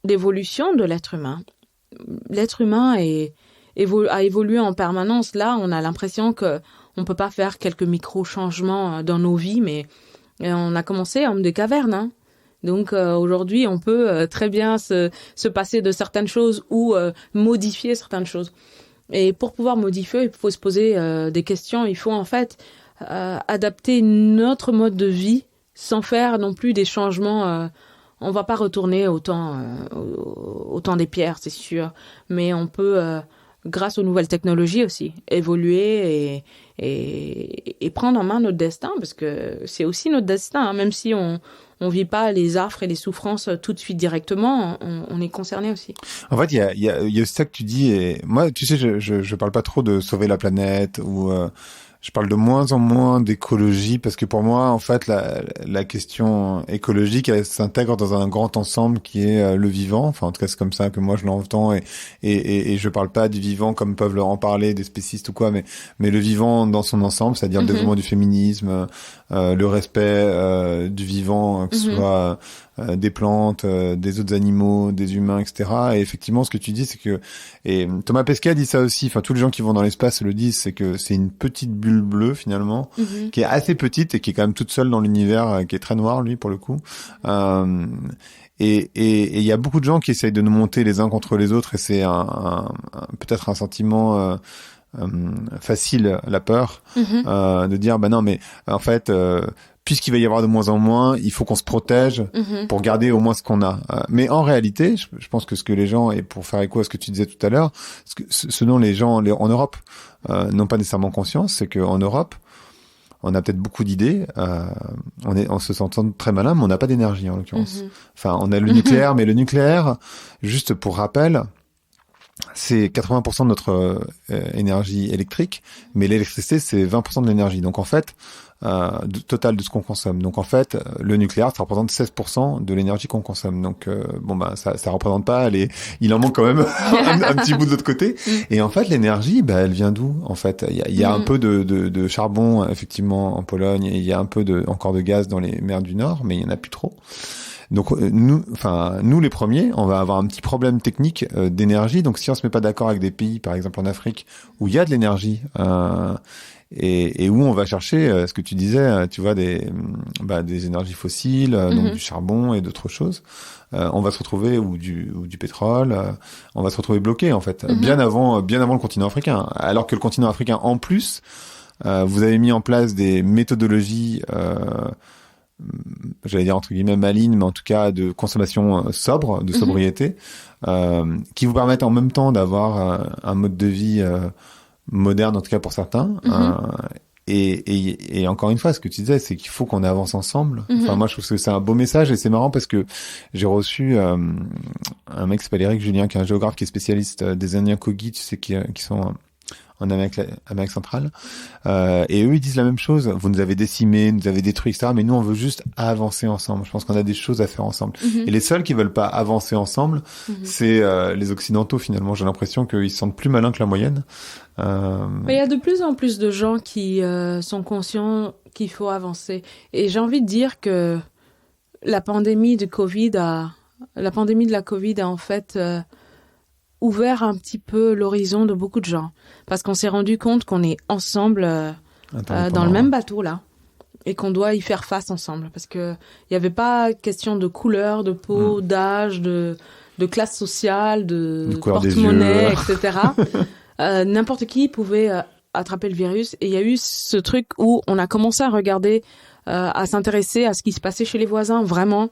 l'évolution de l'être humain. L'être humain a évolué en permanence. Là, on a l'impression que on peut pas faire quelques micro-changements dans nos vies, mais on a commencé homme des cavernes, hein. Donc aujourd'hui, on peut très bien se passer de certaines choses ou modifier certaines choses. Et pour pouvoir modifier, il faut se poser des questions. Il faut en fait adapter notre mode de vie sans faire non plus des changements. On va pas retourner au temps des pierres, c'est sûr, mais on peut, grâce aux nouvelles technologies aussi, évoluer et prendre en main notre destin, parce que c'est aussi notre destin, hein, même si on vit pas les affres et les souffrances tout de suite directement, on est concerné aussi. En fait, il y a aussi ça que tu dis, et moi, tu sais, je parle pas trop de sauver la planète, ou je parle de moins en moins d'écologie, parce que pour moi, en fait, la question écologique, elle s'intègre dans un grand ensemble qui est le vivant. Enfin, en tout cas, c'est comme ça que moi je l'entends, et je parle pas du vivant comme peuvent en parler des spécistes ou quoi, mais le vivant dans son ensemble, c'est-à-dire le développement du féminisme, le respect du vivant, que ce soit des plantes, des autres animaux, des humains, etc. Et effectivement, ce que tu dis, c'est que, et Thomas Pesquet dit ça aussi, enfin tous les gens qui vont dans l'espace le disent, c'est que c'est une petite bulle bleue finalement, qui est assez petite et qui est quand même toute seule dans l'univers, qui est très noir lui pour le coup. Et il y a beaucoup de gens qui essayent de nous monter les uns contre les autres, et c'est peut-être un sentiment facile, la peur, de dire bah non mais en fait puisqu'il va y avoir de moins en moins, il faut qu'on se protège pour garder au moins ce qu'on a. Mais en réalité, je pense que ce que les gens, et pour faire écho à ce que tu disais tout à l'heure, ce dont les gens en Europe n'ont pas nécessairement conscience, c'est qu'en Europe, on a peut-être beaucoup d'idées, on se sent très malin, mais on n'a pas d'énergie en l'occurrence. Enfin, on a le nucléaire, mais le nucléaire, juste pour rappel, c'est 80% de notre énergie électrique, mais l'électricité, c'est 20% de l'énergie. Donc en fait, total de ce qu'on consomme. Donc en fait, le nucléaire, ça représente 16% de l'énergie qu'on consomme. Donc bon bah ça représente pas il en manque quand même un petit bout de l'autre côté. Et en fait, l'énergie, bah elle vient d'où en fait? Il y a un peu de charbon effectivement en Pologne, et il y a un peu encore de gaz dans les mers du Nord, mais il y en a plus trop. Donc nous les premiers, on va avoir un petit problème technique d'énergie. Donc si on se met pas d'accord avec des pays, par exemple en Afrique, où il y a de l'énergie et où on va chercher ce que tu disais, tu vois, des énergies fossiles, donc du charbon et d'autres choses, on va se retrouver ou du pétrole, on va se retrouver bloqué en fait, bien avant le continent africain. Alors que le continent africain, en plus, vous avez mis en place des méthodologies j'allais dire entre guillemets malignes, mais en tout cas de consommation sobre, de sobriété, qui vous permettent en même temps d'avoir un mode de vie moderne, en tout cas pour certains. Et encore une fois, ce que tu disais, c'est qu'il faut qu'on avance ensemble. Enfin, moi, je trouve que c'est un beau message, et c'est marrant parce que j'ai reçu un mec qui s'appelle Eric Julien, qui est un géographe qui est spécialiste des Indiens Kogi, tu sais, qui sont en Amérique centrale, et eux ils disent la même chose. Vous nous avez décimés, nous avez détruits, etc. Mais nous on veut juste avancer ensemble. Je pense qu'on a des choses à faire ensemble. Et les seuls qui veulent pas avancer ensemble, c'est les Occidentaux finalement. J'ai l'impression qu'ils se sentent plus malins que la moyenne. Mais il y a de plus en plus de gens qui sont conscients qu'il faut avancer. Et j'ai envie de dire que la pandémie de la Covid a en fait ouvert un petit peu l'horizon de beaucoup de gens. Parce qu'on s'est rendu compte qu'on est ensemble dans le même bateau, là. Et qu'on doit y faire face ensemble. Parce que il n'y avait pas question de couleur, de peau, d'âge, de classe sociale, de porte-monnaie, etc. N'importe qui pouvait attraper le virus. Et il y a eu ce truc où on a commencé à regarder, à s'intéresser à ce qui se passait chez les voisins, vraiment.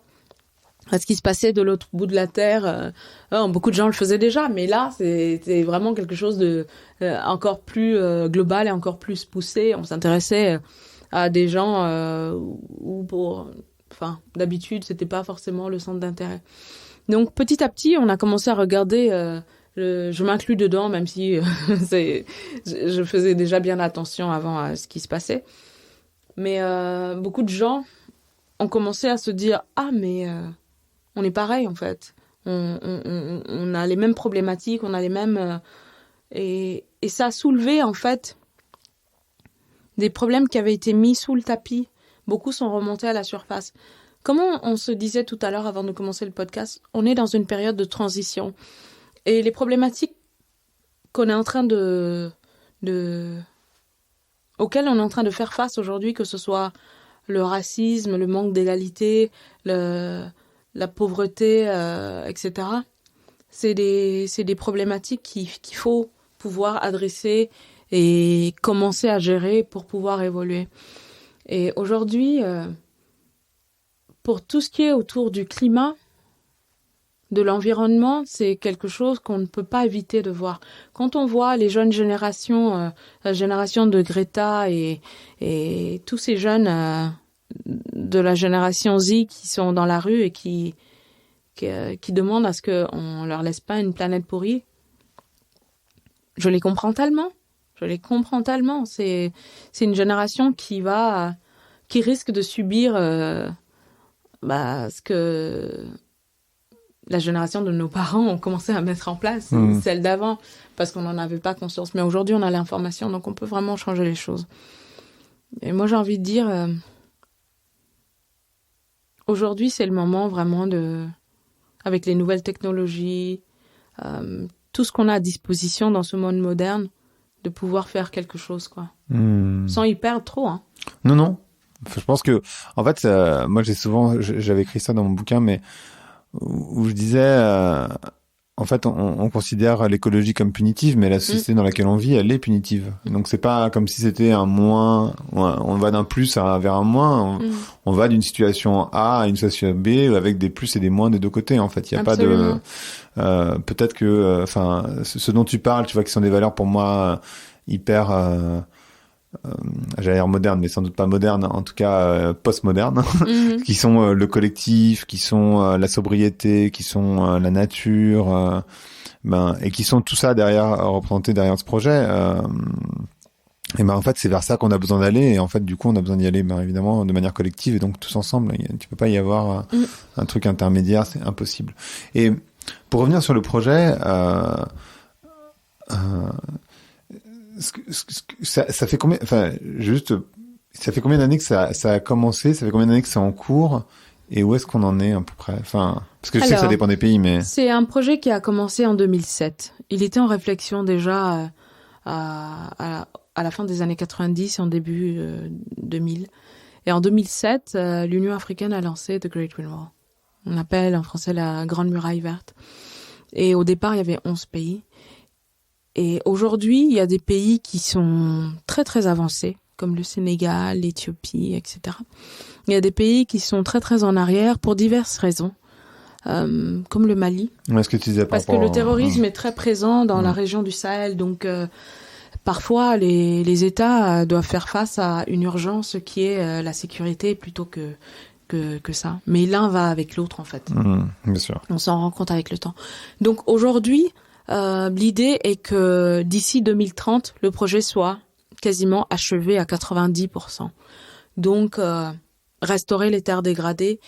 À ce qui se passait de l'autre bout de la terre. Beaucoup de gens le faisaient déjà, mais là, c'était vraiment quelque chose de encore plus global et encore plus poussé. On s'intéressait à des gens d'habitude, c'était pas forcément le centre d'intérêt. Donc, petit à petit, on a commencé à regarder, je m'inclus dedans, même si je faisais déjà bien attention avant à ce qui se passait. Mais beaucoup de gens ont commencé à se dire « Ah, mais... on est pareil, en fait. On a les mêmes problématiques, on a les mêmes... et ça a soulevé, en fait, des problèmes qui avaient été mis sous le tapis. Beaucoup sont remontés à la surface. Comment on se disait tout à l'heure, avant de commencer le podcast, on est dans une période de transition. Et les problématiques qu'on est en train auxquelles on est en train de faire face aujourd'hui, que ce soit le racisme, le manque d'égalité, la pauvreté, etc. C'est des problématiques qu'il faut pouvoir adresser et commencer à gérer pour pouvoir évoluer. Et aujourd'hui, pour tout ce qui est autour du climat, de l'environnement, c'est quelque chose qu'on ne peut pas éviter de voir. Quand on voit les jeunes générations, la génération de Greta et tous ces jeunes de la génération Z qui sont dans la rue et qui demandent à ce qu'on leur laisse pas une planète pourrie, je les comprends tellement. C'est une génération qui risque de subir ce que la génération de nos parents ont commencé à mettre en place, celle d'avant, parce qu'on n'en avait pas conscience. Mais aujourd'hui, on a l'information, donc on peut vraiment changer les choses. Et moi, j'ai envie de dire, Aujourd'hui, c'est le moment vraiment avec les nouvelles technologies, tout ce qu'on a à disposition dans ce monde moderne, de pouvoir faire quelque chose, quoi. Sans y perdre trop, hein. Non. Je pense que, en fait, moi, j'avais écrit ça dans mon bouquin, mais où je disais, en fait, on considère l'écologie comme punitive, mais la société dans laquelle on vit, elle est punitive. Donc c'est pas comme si c'était un moins, on va d'un plus vers un moins, on va d'une situation A à une situation B avec des plus et des moins des deux côtés. En fait, il y a Absolument. pas de, peut-être que, enfin, ce dont tu parles, tu vois, qui sont des valeurs pour moi hyper, j'allais dire moderne, mais sans doute pas moderne, en tout cas post-moderne, qui sont le collectif, qui sont la sobriété, qui sont la nature, et qui sont tout ça représenté derrière ce projet. Et en fait, c'est vers ça qu'on a besoin d'aller. Et en fait, du coup, on a besoin d'y aller, évidemment, de manière collective et donc tous ensemble. Tu peux pas y avoir un truc intermédiaire, c'est impossible. Et pour revenir sur le projet, ça fait combien, enfin, ça fait combien d'années que ça a commencé, ça fait combien d'années que c'est en cours, et où est-ce qu'on en est à peu près? Enfin, parce que je sais que ça dépend des pays, mais... C'est un projet qui a commencé en 2007. Il était en réflexion déjà à la fin des années 90 et en début 2000. Et en 2007, l'Union africaine a lancé The Great Green Wall. On appelle en français la Grande Muraille Verte. Et au départ, il y avait 11 pays. Et aujourd'hui, il y a des pays qui sont très très avancés, comme le Sénégal, l'Éthiopie, etc. Il y a des pays qui sont très très en arrière pour diverses raisons, comme le Mali. Est-ce que tu disais parce que le terrorisme est très présent dans la région du Sahel, donc parfois les États doivent faire face à une urgence qui est la sécurité plutôt que ça. Mais l'un va avec l'autre en fait. Bien sûr. On s'en rend compte avec le temps. Donc aujourd'hui, l'idée est que d'ici 2030, le projet soit quasiment achevé à 90%. Donc, restaurer les terres dégradées,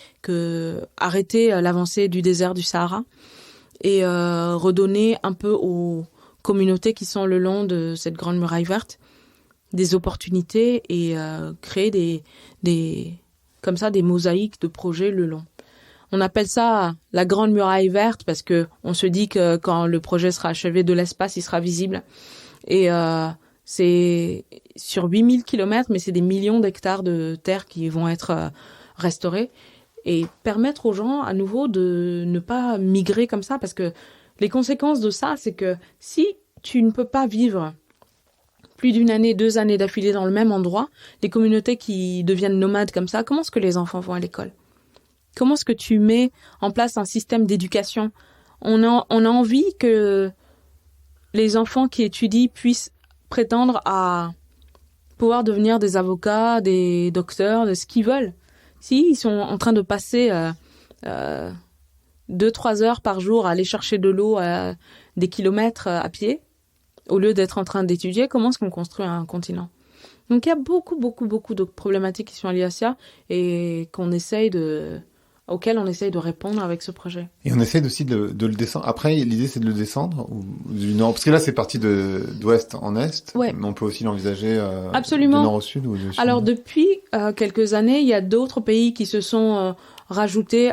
arrêter l'avancée du désert du Sahara et redonner un peu aux communautés qui sont le long de cette grande muraille verte des opportunités et créer comme ça des mosaïques de projets le long. On appelle ça la grande muraille verte parce que on se dit que quand le projet sera achevé, de l'espace, il sera visible. Et c'est sur 8000 kilomètres, mais c'est des millions d'hectares de terre qui vont être restaurés et permettre aux gens à nouveau de ne pas migrer comme ça, parce que les conséquences de ça, c'est que si tu ne peux pas vivre plus d'une année, 2 années d'affilée dans le même endroit, les communautés qui deviennent nomades comme ça, comment est-ce que les enfants vont à l'école ? Comment est-ce que tu mets en place un système d'éducation ? On a envie que les enfants qui étudient puissent prétendre à pouvoir devenir des avocats, des docteurs, de ce qu'ils veulent. S'ils sont en train de passer 2-3 heures par jour à aller chercher de l'eau à des kilomètres à pied, au lieu d'être en train d'étudier, comment est-ce qu'on construit un continent ? Donc il y a beaucoup de problématiques qui sont liées à ça et auquel on essaye de répondre avec ce projet. Et on essaye aussi de le descendre. Après, l'idée, c'est de le descendre ou du nord, parce que là, c'est parti d'ouest en est. Ouais. Mais on peut aussi l'envisager Absolument. de nord au sud ou de sud. Alors, depuis quelques années, il y a d'autres pays qui se sont rajoutés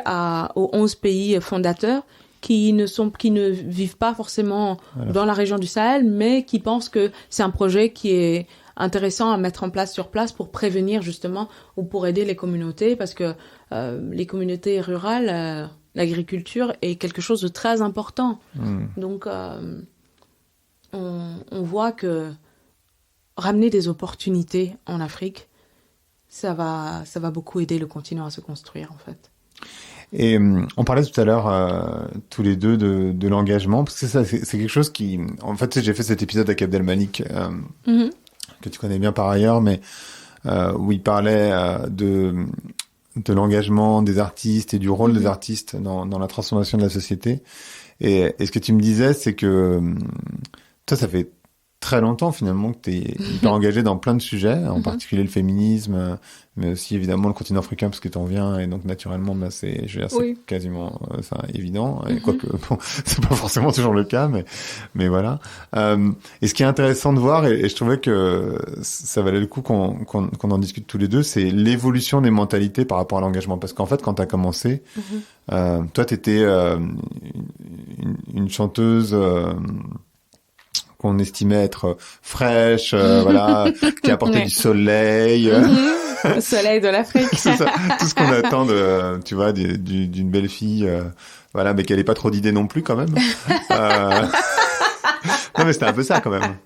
aux 11 pays fondateurs qui ne vivent pas forcément dans la région du Sahel, mais qui pensent que c'est un projet qui est intéressant à mettre en place sur place pour prévenir justement ou pour aider les communautés, parce que les communautés rurales, l'agriculture est quelque chose de très important. Donc on voit que ramener des opportunités en Afrique, ça va beaucoup aider le continent à se construire en fait. Et on parlait tout à l'heure tous les deux de l'engagement, parce que c'est quelque chose qui, en fait, j'ai fait cet épisode avec Abdelmalik que tu connais bien par ailleurs, mais où il parlait de l'engagement des artistes et du rôle des artistes dans la transformation de la société. Et ce que tu me disais, c'est que toi, ça fait très longtemps finalement que tu es hyper engagé dans plein de sujets, en particulier le féminisme, mais aussi évidemment le continent africain parce que tu en viens et donc naturellement bah c'est je veux dire, c'est quasiment évident et quoique bon, c'est pas forcément toujours le cas mais voilà. Et ce qui est intéressant de voir et je trouvais que ça valait le coup qu'on en discute tous les deux, c'est l'évolution des mentalités par rapport à l'engagement parce qu'en fait quand tu as commencé toi tu étais une chanteuse qu'on estimait être fraîche, voilà, qui apportait du soleil. Le soleil de l'Afrique. C'est ça, tout ce qu'on attend de, tu vois, d'une belle fille, voilà, mais qu'elle ait pas trop d'idées non plus quand même. Non mais c'était un peu ça quand même.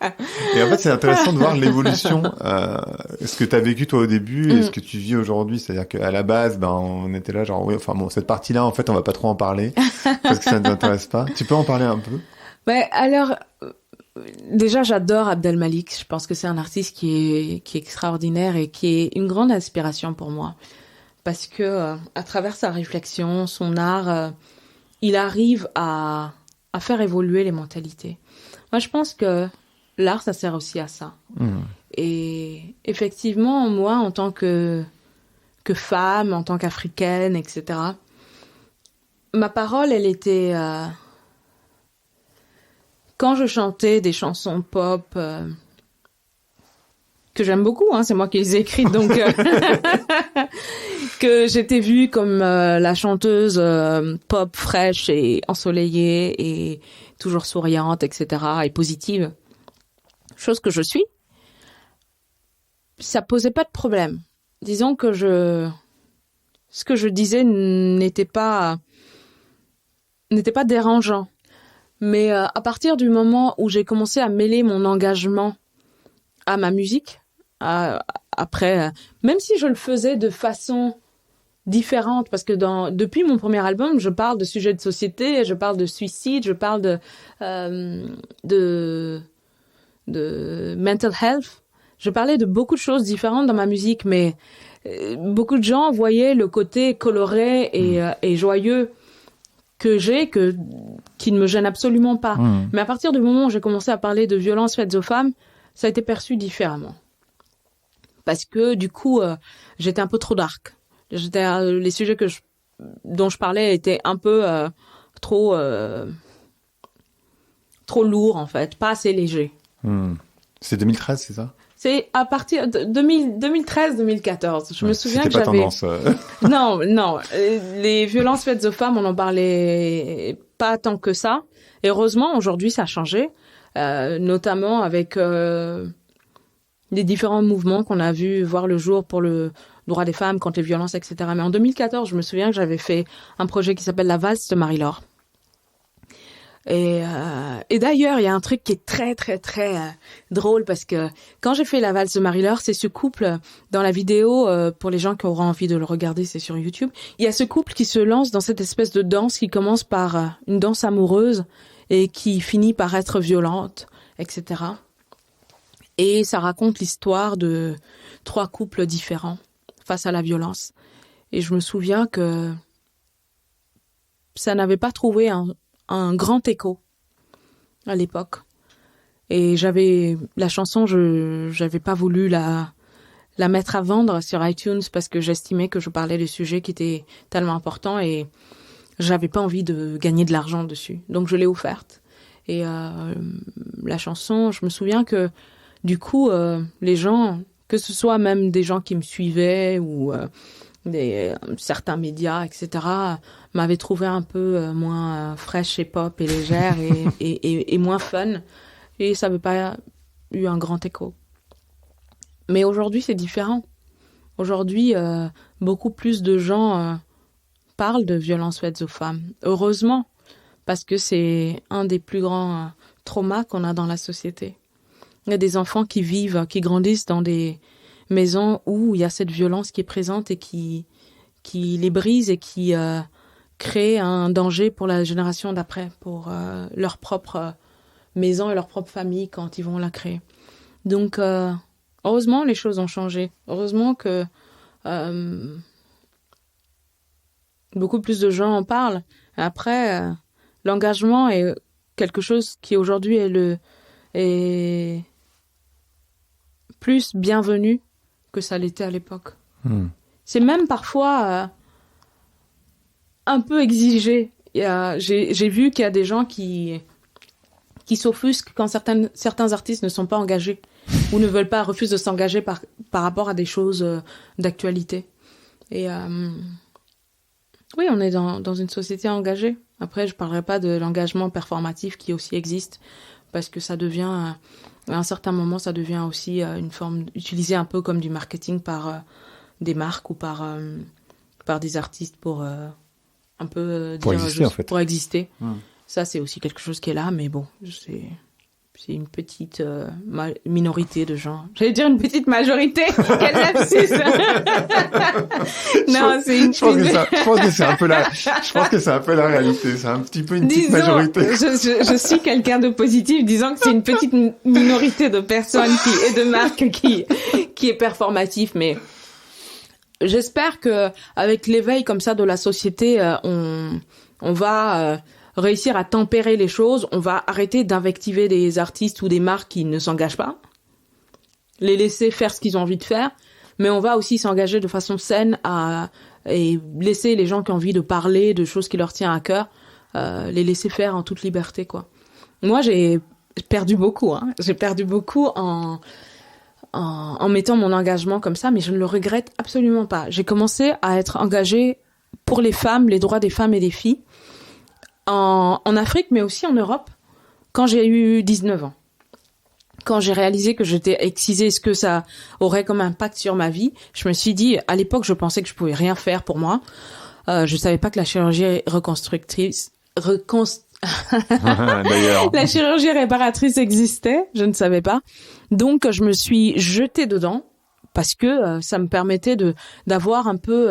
Et en fait c'est intéressant de voir l'évolution, ce que tu as vécu toi au début et ce que tu vis aujourd'hui. C'est-à-dire qu'à la base, ben on était là genre oui, enfin bon cette partie-là en fait on va pas trop en parler parce que ça ne nous intéresse pas. Tu peux en parler un peu? Ouais, alors déjà j'adore Abdel Malik. Je pense que c'est un artiste qui est extraordinaire et qui est une grande inspiration pour moi parce que à travers sa réflexion, son art, il arrive à faire évoluer les mentalités. Moi, je pense que l'art, ça sert aussi à ça. Et effectivement, moi, en tant que femme, en tant qu'Africaine, etc., ma parole, elle était... quand je chantais des chansons pop, que j'aime beaucoup, hein, c'est moi qui les ai écrites, donc... que j'étais vue comme la chanteuse pop fraîche et ensoleillée et toujours souriante, etc. et positive, chose que je suis, ça posait pas de problème. Disons que ce que je disais n'était pas dérangeant. Mais à partir du moment où j'ai commencé à mêler mon engagement à ma musique, après, même si je le faisais de façon différente, parce que depuis mon premier album, je parle de sujets de société, je parle de suicide, je parle de mental health. Je parlais de beaucoup de choses différentes dans ma musique, mais beaucoup de gens voyaient le côté coloré et joyeux que j'ai, qui ne me gêne absolument pas. Mais à partir du moment où j'ai commencé à parler de violences faites aux femmes, ça a été perçu différemment. Parce que du coup, j'étais un peu trop dark. Les sujets dont je parlais étaient un peu trop lourds en fait, pas assez légers. C'est 2013, c'est ça? C'est à partir de 2013-2014. Je me souviens que j'avais... tendance. Non. Les violences faites aux femmes, on n'en parlait pas tant que ça. Et heureusement, aujourd'hui, ça a changé, notamment avec les différents mouvements qu'on a vu voir le jour pour le droit des femmes contre les violences, etc. Mais en 2014, je me souviens que j'avais fait un projet qui s'appelle La valse de Marie-Laure. Et d'ailleurs, il y a un truc qui est très, très, très drôle parce que quand j'ai fait La valse de Marie-Laure, c'est ce couple, dans la vidéo, pour les gens qui auront envie de le regarder, c'est sur YouTube, il y a ce couple qui se lance dans cette espèce de danse qui commence par une danse amoureuse et qui finit par être violente, etc. Et ça raconte l'histoire de 3 couples différents face à la violence. Et je me souviens que ça n'avait pas trouvé un grand écho à l'époque. Et la chanson, j'avais pas voulu la mettre à vendre sur iTunes parce que j'estimais que je parlais de sujets qui étaient tellement importants et j'avais pas envie de gagner de l'argent dessus. Donc je l'ai offerte. Et la chanson, je me souviens que du coup, les gens, que ce soit même des gens qui me suivaient ou certains médias, etc., m'avaient trouvé un peu moins fraîche et pop et légère et moins fun. Et ça n'avait pas eu un grand écho. Mais aujourd'hui, c'est différent. Aujourd'hui, beaucoup plus de gens parlent de violences faites aux femmes. Heureusement, parce que c'est un des plus grands traumas qu'on a dans la société. Il y a des enfants qui grandissent dans des maisons où il y a cette violence qui est présente et qui les brise et qui crée un danger pour la génération d'après, pour leur propre maison et leur propre famille quand ils vont la créer. Donc, heureusement, les choses ont changé. Heureusement que beaucoup plus de gens en parlent. Après, l'engagement est quelque chose qui aujourd'hui est plus bienvenue que ça l'était à l'époque. C'est même parfois un peu exigé. J'ai vu qu'il y a des gens qui s'offusquent quand certains artistes ne sont pas engagés ou ne veulent pas, refusent de s'engager par rapport à des choses d'actualité. Et oui, on est dans une société engagée. Après, je parlerai pas de l'engagement performatif qui aussi existe, parce que ça devient, à un certain moment, ça devient aussi une forme utilisée un peu comme du marketing par des marques ou par des artistes pour un peu pour dire exister, en fait. pour exister. Ça, c'est aussi quelque chose qui est là, mais bon, c'est une petite minorité de gens. J'allais dire une petite majorité. Quel lapsus. Non, c'est une. Je pense que c'est un peu la réalité. C'est un petit peu une petite majorité. Je suis quelqu'un de positif, disant que c'est une petite minorité de personnes et de marques qui est performatif, mais j'espère que avec l'éveil comme ça de la société, on va réussir à tempérer les choses. On va arrêter d'invectiver des artistes ou des marques qui ne s'engagent pas, les laisser faire ce qu'ils ont envie de faire, mais on va aussi s'engager de façon saine et laisser les gens qui ont envie de parler de choses qui leur tiennent à cœur, les laisser faire en toute liberté, quoi. Moi, j'ai perdu beaucoup. J'ai perdu beaucoup en mettant mon engagement comme ça, mais je ne le regrette absolument pas. J'ai commencé à être engagée pour les femmes, les droits des femmes et des filles, en Afrique, mais aussi en Europe, quand j'ai eu 19 ans. Quand j'ai réalisé que j'étais excisée, ce que ça aurait comme impact sur ma vie, je me suis dit, à l'époque, je pensais que je pouvais rien faire pour moi. Je savais pas que la chirurgie reconstructrice, la chirurgie réparatrice existait, je ne savais pas. Donc, je me suis jetée dedans parce que ça me permettait d'avoir un peu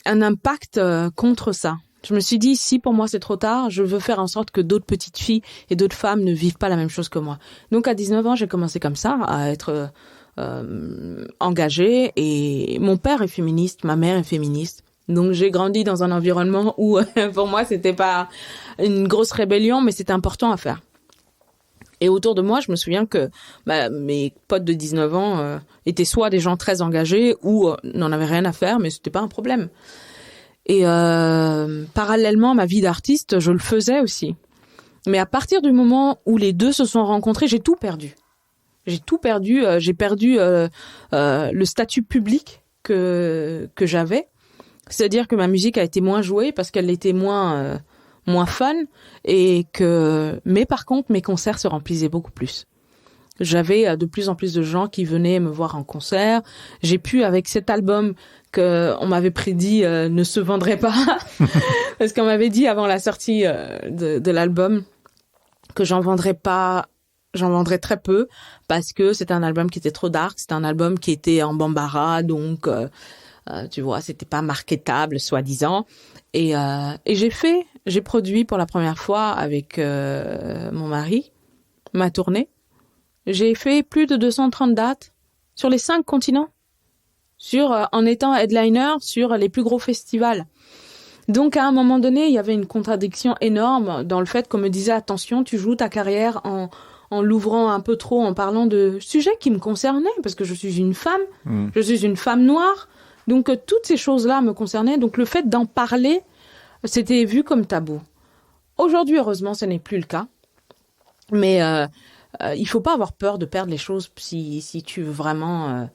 un impact contre ça. Je me suis dit, si pour moi c'est trop tard, je veux faire en sorte que d'autres petites filles et d'autres femmes ne vivent pas la même chose que moi. Donc à 19 ans, j'ai commencé comme ça à être engagée, et mon père est féministe, ma mère est féministe. Donc j'ai grandi dans un environnement où pour moi c'était pas une grosse rébellion, mais c'était important à faire. Et autour de moi, je me souviens que mes potes de 19 ans étaient soit des gens très engagés ou n'en avaient rien à faire, mais c'était pas un problème. Et parallèlement à ma vie d'artiste, je le faisais aussi. Mais à partir du moment où les deux se sont rencontrés, j'ai tout perdu. J'ai perdu le statut public que j'avais. C'est-à-dire que ma musique a été moins jouée parce qu'elle était moins fun, mais par contre mes concerts se remplissaient beaucoup plus. J'avais de plus en plus de gens qui venaient me voir en concert. J'ai pu, avec cet album que on m'avait prédit ne se vendrait pas, parce qu'on m'avait dit avant la sortie de l'album que j'en vendrais très peu, parce que c'était un album qui était trop dark, c'était un album qui était en bambara, donc tu vois, c'était pas marketable, soi-disant. Et j'ai produit pour la première fois avec mon mari ma tournée. J'ai fait plus de 230 dates sur les 5 continents, en étant headliner sur les plus gros festivals. Donc à un moment donné, il y avait une contradiction énorme dans le fait qu'on me disait, attention, tu joues ta carrière en l'ouvrant un peu trop, en parlant de sujets qui me concernaient, parce que je suis une femme, je suis une femme noire. Donc toutes ces choses-là me concernaient. Donc le fait d'en parler, c'était vu comme tabou. Aujourd'hui, heureusement, ce n'est plus le cas. Mais il faut pas avoir peur de perdre les choses si tu veux vraiment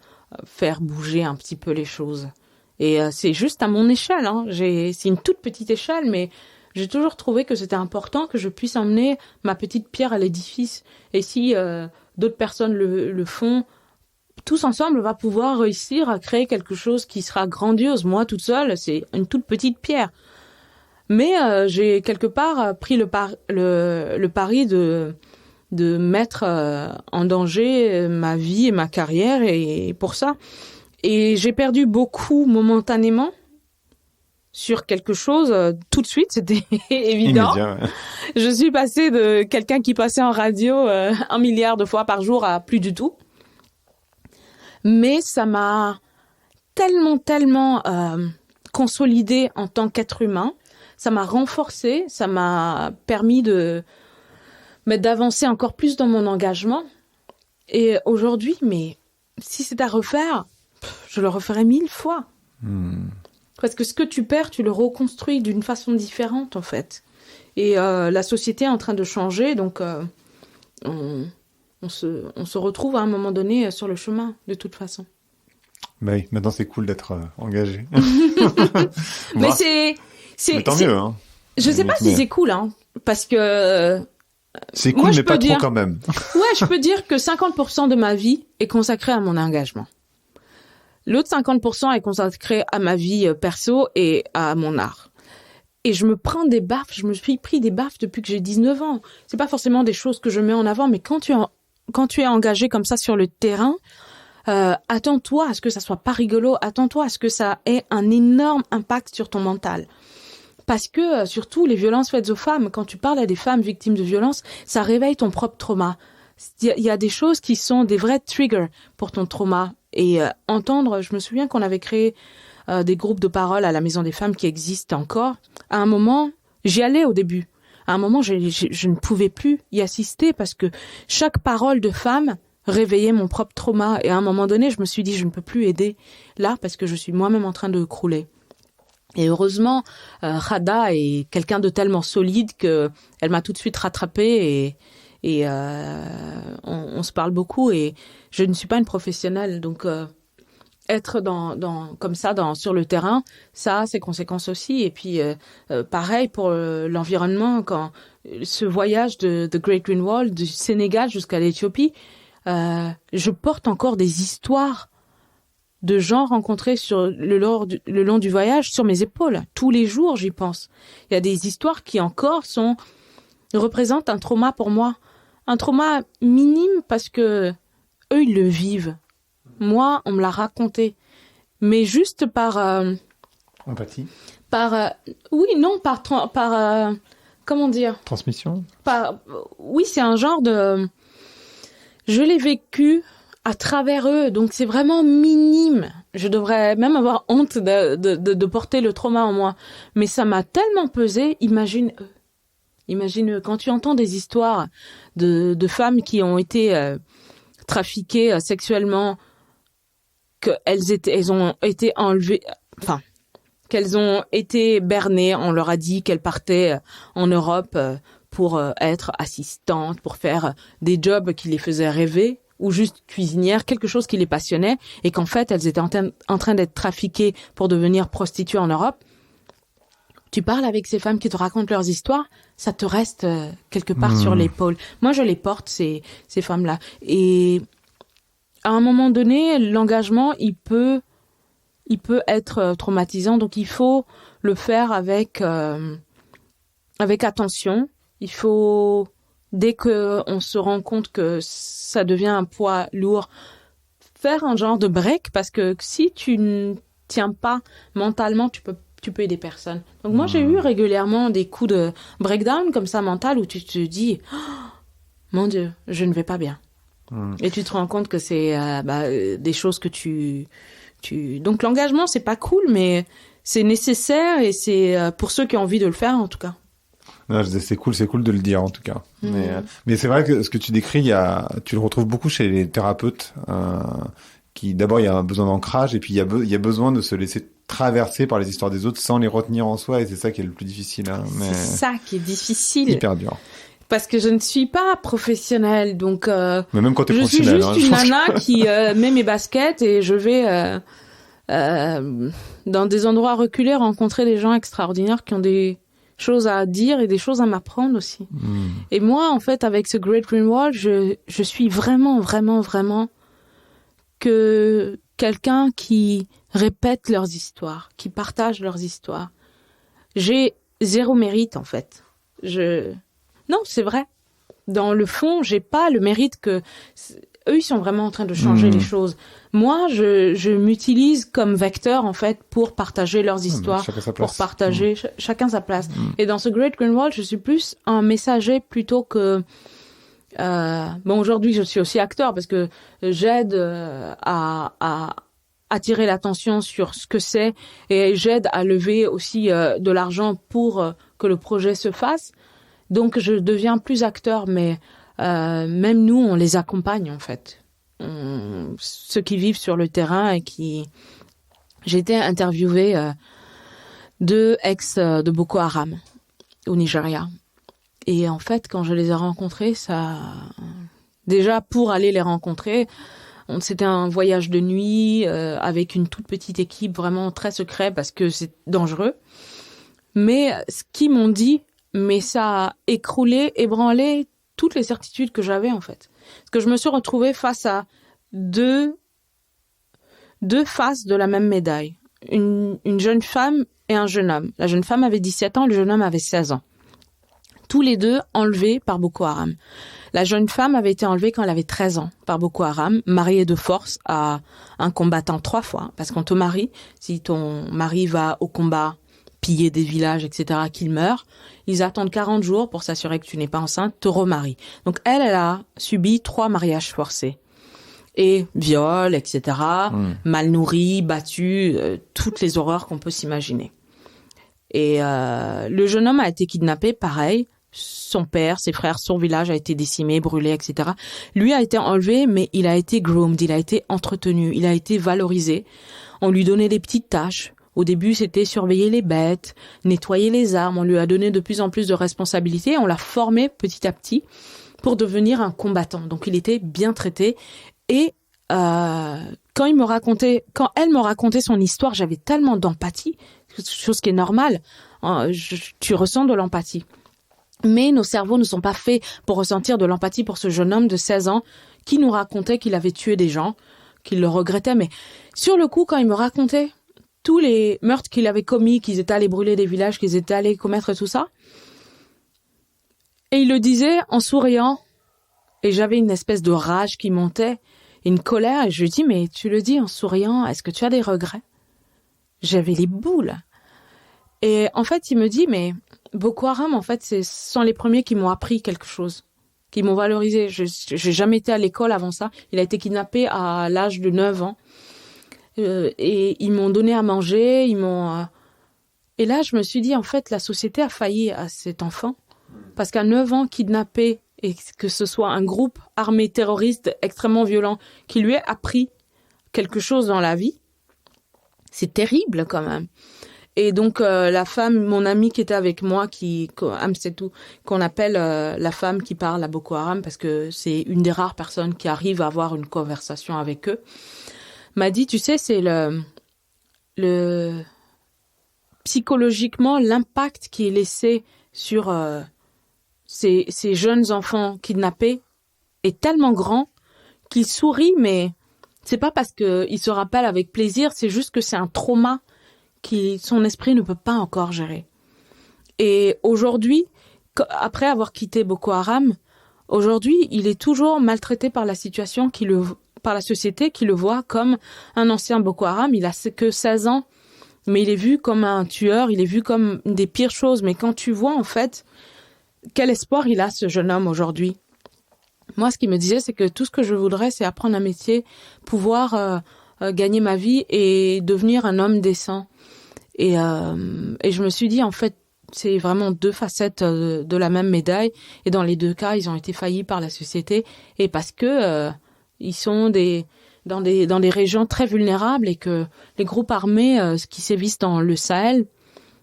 faire bouger un petit peu les choses. Et c'est juste à mon échelle. C'est une toute petite échelle, mais j'ai toujours trouvé que c'était important que je puisse emmener ma petite pierre à l'édifice. Et si d'autres personnes le font, tous ensemble, on va pouvoir réussir à créer quelque chose qui sera grandiose. Moi, toute seule, c'est une toute petite pierre. Mais j'ai quelque part pris le pari de mettre en danger ma vie et ma carrière, et pour ça. Et j'ai perdu beaucoup momentanément sur quelque chose tout de suite, c'était évident. Immédiat, ouais. Je suis passée de quelqu'un qui passait en radio 1 milliard de fois par jour à plus du tout. Mais ça m'a tellement consolidée en tant qu'être humain. Ça m'a renforcée, ça m'a permis de mais d'avancer encore plus dans mon engagement. Et aujourd'hui, mais si c'est à refaire, je le referai 1000 fois. Parce que ce que tu perds, tu le reconstruis d'une façon différente, en fait. Et la société est en train de changer, donc on se retrouve à un moment donné sur le chemin, de toute façon. Bah oui, maintenant c'est cool d'être engagé. Mais Bon, mais tant mieux, hein. Je sais pas si c'est cool, hein, parce que C'est cool, moi, je mais pas peux dire- trop quand même. ouais, je peux dire que 50% de ma vie est consacrée à mon engagement. L'autre 50% est consacré à ma vie perso et à mon art. Et je me prends des baffes, je me suis pris des baffes depuis que j'ai 19 ans. C'est pas forcément des choses que je mets en avant, mais quand tu es engagé comme ça sur le terrain, attends-toi à ce que ça soit pas rigolo, attends-toi à ce que ça ait un énorme impact sur ton mental. Parce que, surtout, les violences faites aux femmes, quand tu parles à des femmes victimes de violences, ça réveille ton propre trauma. Il y a des choses qui sont des vrais triggers pour ton trauma. Et entendre, je me souviens qu'on avait créé des groupes de parole à la Maison des Femmes qui existent encore. À un moment, j'y allais au début. À un moment, je ne pouvais plus y assister parce que chaque parole de femme réveillait mon propre trauma. Et à un moment donné, je me suis dit, je ne peux plus aider là parce que je suis moi-même en train de crouler. Et heureusement, Rada est quelqu'un de tellement solide que elle m'a tout de suite rattrapée et on se parle beaucoup et je ne suis pas une professionnelle, donc être comme ça sur le terrain, ça a ses conséquences aussi. Et puis pareil pour l'environnement, quand ce voyage de The Great Green Wall du Sénégal jusqu'à l'Éthiopie, je porte encore des histoires de gens rencontrés sur le long du voyage sur mes épaules. Tous les jours, j'y pense. Il y a des histoires qui encore représentent un trauma pour moi. Un trauma minime parce que eux, ils le vivent. Moi, on me l'a raconté. Mais juste par... Empathie. Comment dire ? Transmission. Oui, c'est un genre de... Je l'ai vécu à travers eux, donc c'est vraiment minime. Je devrais même avoir honte de porter le trauma en moi. Mais ça m'a tellement pesé, imagine eux. Imagine quand tu entends des histoires de femmes qui ont été trafiquées sexuellement, qu'elles ont été enlevées, qu'elles ont été bernées, on leur a dit qu'elles partaient en Europe pour être assistantes, pour faire des jobs qui les faisaient rêver, ou juste cuisinières, quelque chose qui les passionnait, et qu'en fait, elles étaient en train d'être trafiquées pour devenir prostituées en Europe. Tu parles avec ces femmes qui te racontent leurs histoires, ça te reste quelque part sur l'épaule. Moi, je les porte, ces femmes-là. Et à un moment donné, l'engagement, il peut être traumatisant, donc il faut le faire avec attention. Il faut, dès qu'on se rend compte que ça devient un poids lourd, faire un genre de break, parce que si tu ne tiens pas mentalement, tu peux aider personne. Donc moi, j'ai eu régulièrement des coups de breakdown comme ça mental où tu te dis oh, mon Dieu, je ne vais pas bien. Et tu te rends compte que c'est des choses que tu... Donc l'engagement, c'est pas cool, mais c'est nécessaire et c'est pour ceux qui ont envie de le faire, en tout cas. Non, je disais, c'est cool de le dire en tout cas. Mais c'est vrai que ce que tu décris, tu le retrouves beaucoup chez les thérapeutes, qui d'abord il y a un besoin d'ancrage et puis il y a besoin de se laisser traverser par les histoires des autres sans les retenir en soi, et c'est ça qui est le plus difficile. Hein. C'est ça qui est difficile. Hyper dur. Parce que je ne suis pas professionnelle, donc mais même quand t'es je suis professionnelle, juste une nana qui met mes baskets et je vais dans des endroits reculés rencontrer des gens extraordinaires qui ont des choses à dire et des choses à m'apprendre aussi. Et moi, en fait, avec ce Great Green Wall, je suis vraiment, vraiment, vraiment que quelqu'un qui répète leurs histoires, qui partage leurs histoires. J'ai zéro mérite, en fait. Non, c'est vrai. Dans le fond, j'ai pas le mérite que... Eux, ils sont vraiment en train de changer les choses. Moi, je m'utilise comme vecteur, en fait, pour partager leurs histoires. Chacun sa place. Pour partager chacun sa place. Et dans ce Great Green Wall, je suis plus un messager plutôt que... aujourd'hui, je suis aussi acteur parce que j'aide à attirer l'attention sur ce que c'est et j'aide à lever aussi de l'argent pour que le projet se fasse. Donc je deviens plus acteur, mais même nous, on les accompagne en fait. Ceux qui vivent sur le terrain et qui... J'ai été interviewée 2 ex de Boko Haram au Nigeria. Et en fait, quand je les ai rencontrés, ça... Déjà, pour aller les rencontrer, c'était un voyage de nuit avec une toute petite équipe, vraiment très secret parce que c'est dangereux. Mais ce qu'ils m'ont dit, mais ça a écroulé, ébranlé toutes les certitudes que j'avais en fait. Parce que je me suis retrouvée face à deux faces de la même médaille. Une jeune femme et un jeune homme. La jeune femme avait 17 ans, le jeune homme avait 16 ans. Tous les deux enlevés par Boko Haram. La jeune femme avait été enlevée quand elle avait 13 ans par Boko Haram, mariée de force à un combattant 3 fois. Parce qu'on te marie, si ton mari va au combat, piller des villages, etc., qu'il meurt, ils attendent 40 jours pour s'assurer que tu n'es pas enceinte, te remarient. Donc elle a subi 3 mariages forcés. Et viol, etc., mal nourrie, battue, toutes les horreurs qu'on peut s'imaginer. Et le jeune homme a été kidnappé, pareil. Son père, ses frères, son village a été décimé, brûlé, etc. Lui a été enlevé, mais il a été groomed, il a été entretenu, il a été valorisé. On lui donnait des petites tâches. Au début, c'était surveiller les bêtes, nettoyer les armes. On lui a donné de plus en plus de responsabilités. On l'a formé petit à petit pour devenir un combattant. Donc, il était bien traité. Et quand elle me racontait son histoire, j'avais tellement d'empathie, chose qui est normale. Tu ressens de l'empathie. Mais nos cerveaux ne sont pas faits pour ressentir de l'empathie pour ce jeune homme de 16 ans qui nous racontait qu'il avait tué des gens, qu'il le regrettait. Mais sur le coup, quand il me racontait tous les meurtres qu'il avait commis, qu'ils étaient allés brûler des villages, qu'ils étaient allés commettre tout ça, et il le disait en souriant, et j'avais une espèce de rage qui montait, une colère, et je lui dis, mais tu le dis en souriant, est-ce que tu as des regrets? J'avais les boules. Et en fait, il me dit, mais Boko Haram, en fait, ce sont les premiers qui m'ont appris quelque chose, qui m'ont valorisé. J'ai jamais été à l'école avant ça. Il a été kidnappé à l'âge de 9 ans. Et ils m'ont donné à manger, Et là, je me suis dit, en fait, la société a failli à cet enfant. Parce qu'à 9 ans, kidnappé, et que ce soit un groupe armé terroriste extrêmement violent qui lui ait appris quelque chose dans la vie, c'est terrible quand même. Et donc la femme, mon amie qui était avec moi, qu'on appelle la femme qui parle à Boko Haram, parce que c'est une des rares personnes qui arrive à avoir une conversation avec eux, m'a dit, tu sais, c'est le psychologiquement l'impact qui est laissé sur ces jeunes enfants kidnappés est tellement grand qu'ils sourient, mais c'est pas parce qu'ils se rappellent avec plaisir, c'est juste que c'est un trauma son esprit ne peut pas encore gérer. Et aujourd'hui, après avoir quitté Boko Haram, aujourd'hui, il est toujours maltraité par la situation, par la société qui le voit comme un ancien Boko Haram. Il a que 16 ans, mais il est vu comme un tueur, il est vu comme des pires choses. Mais quand tu vois, en fait, quel espoir il a, ce jeune homme, aujourd'hui. Moi, ce qu'il me disait, c'est que tout ce que je voudrais, c'est apprendre un métier, pouvoir gagner ma vie et devenir un homme décent. Et je me suis dit, en fait, c'est vraiment 2 facettes de la même médaille. Et dans les 2 cas, ils ont été faillis par la société. Et parce que ils sont dans des régions très vulnérables et que les groupes armés qui sévissent dans le Sahel,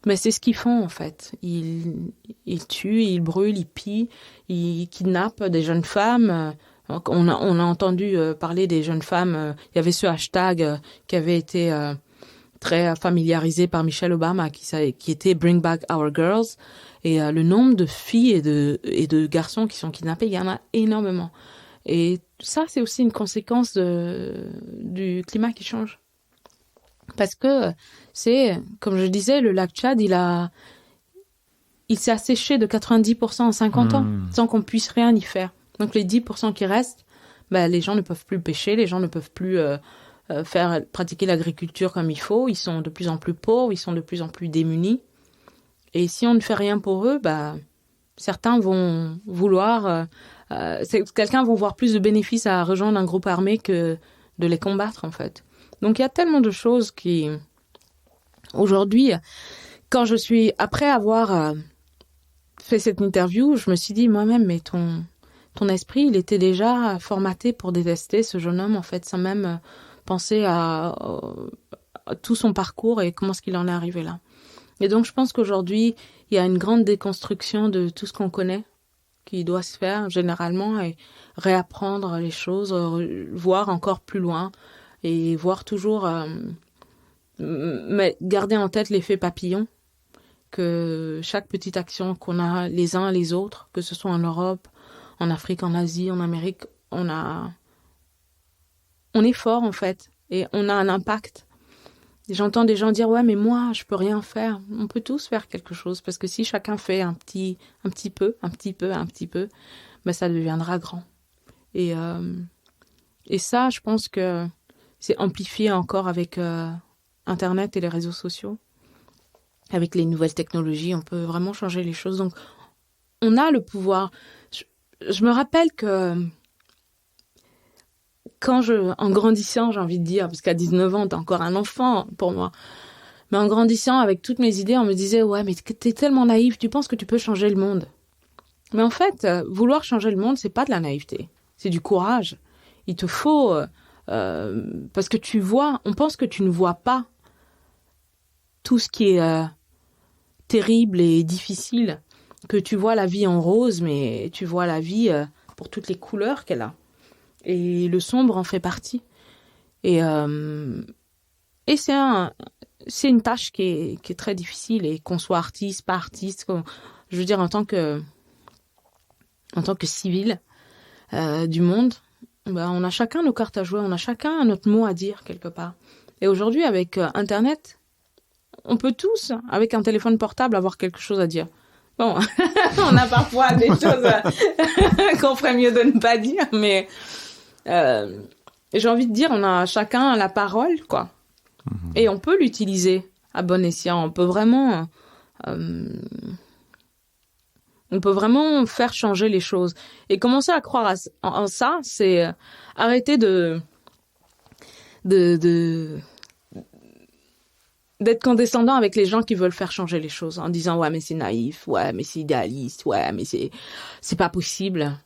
mais c'est ce qu'ils font en fait. Ils tuent, ils brûlent, ils pillent, ils kidnappent des jeunes femmes. On a entendu parler des jeunes femmes. Il y avait ce hashtag qui avait été très familiarisé par Michelle Obama, qui était Bring Back Our Girls. Et le nombre de filles et de garçons qui sont kidnappés, il y en a énormément. Et ça, c'est aussi une conséquence du climat qui change. Parce que c'est, comme je disais, le lac Tchad, il s'est asséché de 90% en 50 ans, sans qu'on puisse rien y faire. Donc les 10% qui restent, les gens ne peuvent plus pêcher, les gens ne peuvent plus pratiquer l'agriculture comme il faut. Ils sont de plus en plus pauvres, ils sont de plus en plus démunis. Et si on ne fait rien pour eux, certains vont vouloir... quelqu'un vont voir plus de bénéfices à rejoindre un groupe armé que de les combattre, en fait. Donc, il y a tellement de choses qui... Aujourd'hui, après avoir fait cette interview, je me suis dit moi-même, mais ton esprit, il était déjà formaté pour détester ce jeune homme, en fait, sans même penser à tout son parcours et comment est-ce qu'il en est arrivé là. Et donc, je pense qu'aujourd'hui, il y a une grande déconstruction de tout ce qu'on connaît qui doit se faire généralement et réapprendre les choses, voir encore plus loin et voir toujours, mais garder en tête l'effet papillon, que chaque petite action qu'on a les uns les autres, que ce soit en Europe, en Afrique, en Asie, en Amérique, on est fort en fait et on a un impact. J'entends des gens dire ouais mais moi je peux rien faire. On peut tous faire quelque chose parce que si chacun fait un petit peu, ben ça deviendra grand. Et ça je pense que c'est amplifié encore avec Internet et les réseaux sociaux. Avec les nouvelles technologies, on peut vraiment changer les choses. Donc on a le pouvoir. Je me rappelle que en grandissant, j'ai envie de dire, parce qu'à 19 ans, t'es encore un enfant pour moi. Mais en grandissant, avec toutes mes idées, on me disait, ouais, mais t'es tellement naïf, tu penses que tu peux changer le monde. Mais en fait, vouloir changer le monde, c'est pas de la naïveté. C'est du courage. Il te faut, parce que on pense que tu ne vois pas tout ce qui est terrible et difficile, que tu vois la vie en rose, mais tu vois la vie pour toutes les couleurs qu'elle a. Et le sombre en fait partie. Et c'est une tâche qui est très difficile. Et qu'on soit artiste, pas artiste, je veux dire en tant que civil du monde, ben, on a chacun nos cartes à jouer, on a chacun notre mot à dire quelque part. Et aujourd'hui, avec Internet, on peut tous, avec un téléphone portable, avoir quelque chose à dire. Bon, on a parfois des choses qu'on ferait mieux de ne pas dire, mais j'ai envie de dire, on a chacun la parole, quoi. Et on peut l'utiliser à bon escient. On peut vraiment faire changer les choses. Et commencer à croire en ça, c'est arrêter d'être condescendant avec les gens qui veulent faire changer les choses en disant ouais mais c'est naïf, ouais mais c'est idéaliste, ouais mais c'est pas possible.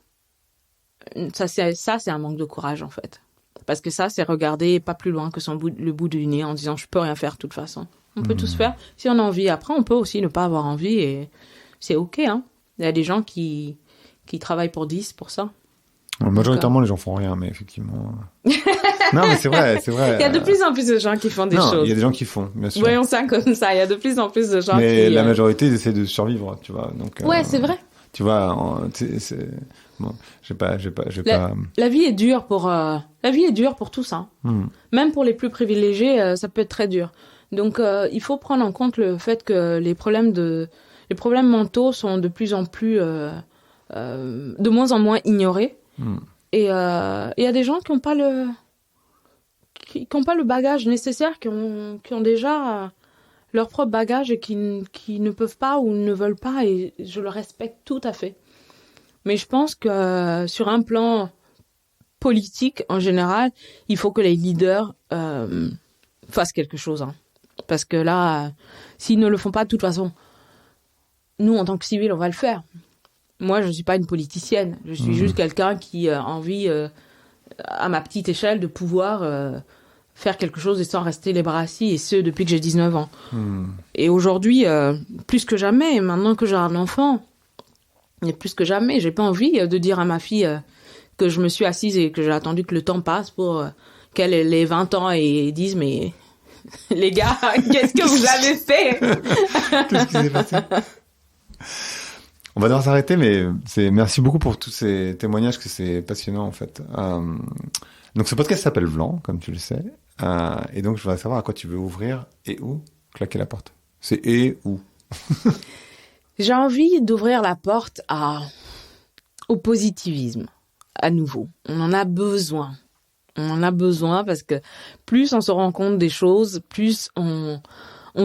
Ça c'est un manque de courage en fait. Parce que ça c'est regarder pas plus loin que le bout du nez en disant je peux rien faire de toute façon. On peut tous faire si on a envie. Après on peut aussi ne pas avoir envie et c'est ok hein. Il y a des gens qui travaillent pour ça. Majoritairement, les gens font rien, mais effectivement. Non, mais c'est vrai. Il y a de plus en plus de gens qui font des choses. Il y a des gens qui font, bien sûr. Voyons ça comme ça. Il y a de plus en plus de gens mais la majorité, ils essaient de survivre, tu vois. Donc, ouais, c'est vrai. Tu vois, bon, j'ai pas. La vie est dure pour tous, hein. Même pour les plus privilégiés, ça peut être très dur. Donc, il faut prendre en compte le fait que les problèmes mentaux sont de plus en plus, de moins en moins ignorés. Et il y a des gens qui n'ont pas le bagage nécessaire, qui ont déjà leur propre bagage et qui ne peuvent pas ou ne veulent pas, et je le respecte tout à fait. Mais je pense que sur un plan politique en général, il faut que les leaders fassent quelque chose. Hein. Parce que là, s'ils ne le font pas, de toute façon, nous en tant que civils, on va le faire. Moi, je ne suis pas une politicienne. Je suis juste quelqu'un qui a envie, à ma petite échelle, de pouvoir faire quelque chose et sans rester les bras assis, et ce, depuis que j'ai 19 ans. Et aujourd'hui, plus que jamais, maintenant que j'ai un enfant, et plus que jamais, j'ai pas envie de dire à ma fille que je me suis assise et que j'ai attendu que le temps passe pour qu'elle ait 20 ans et dise « Mais les gars, qu'est-ce que vous avez fait ?» Qu'est-ce qui s'est passé ? On va devoir s'arrêter, mais merci beaucoup pour tous ces témoignages, que c'est passionnant en fait. Donc ce podcast s'appelle Vlan, comme tu le sais, et donc je voudrais savoir à quoi tu veux ouvrir et où claquer la porte. C'est et où. J'ai envie d'ouvrir la porte au positivisme, à nouveau. On en a besoin. On en a besoin parce que plus on se rend compte des choses, plus on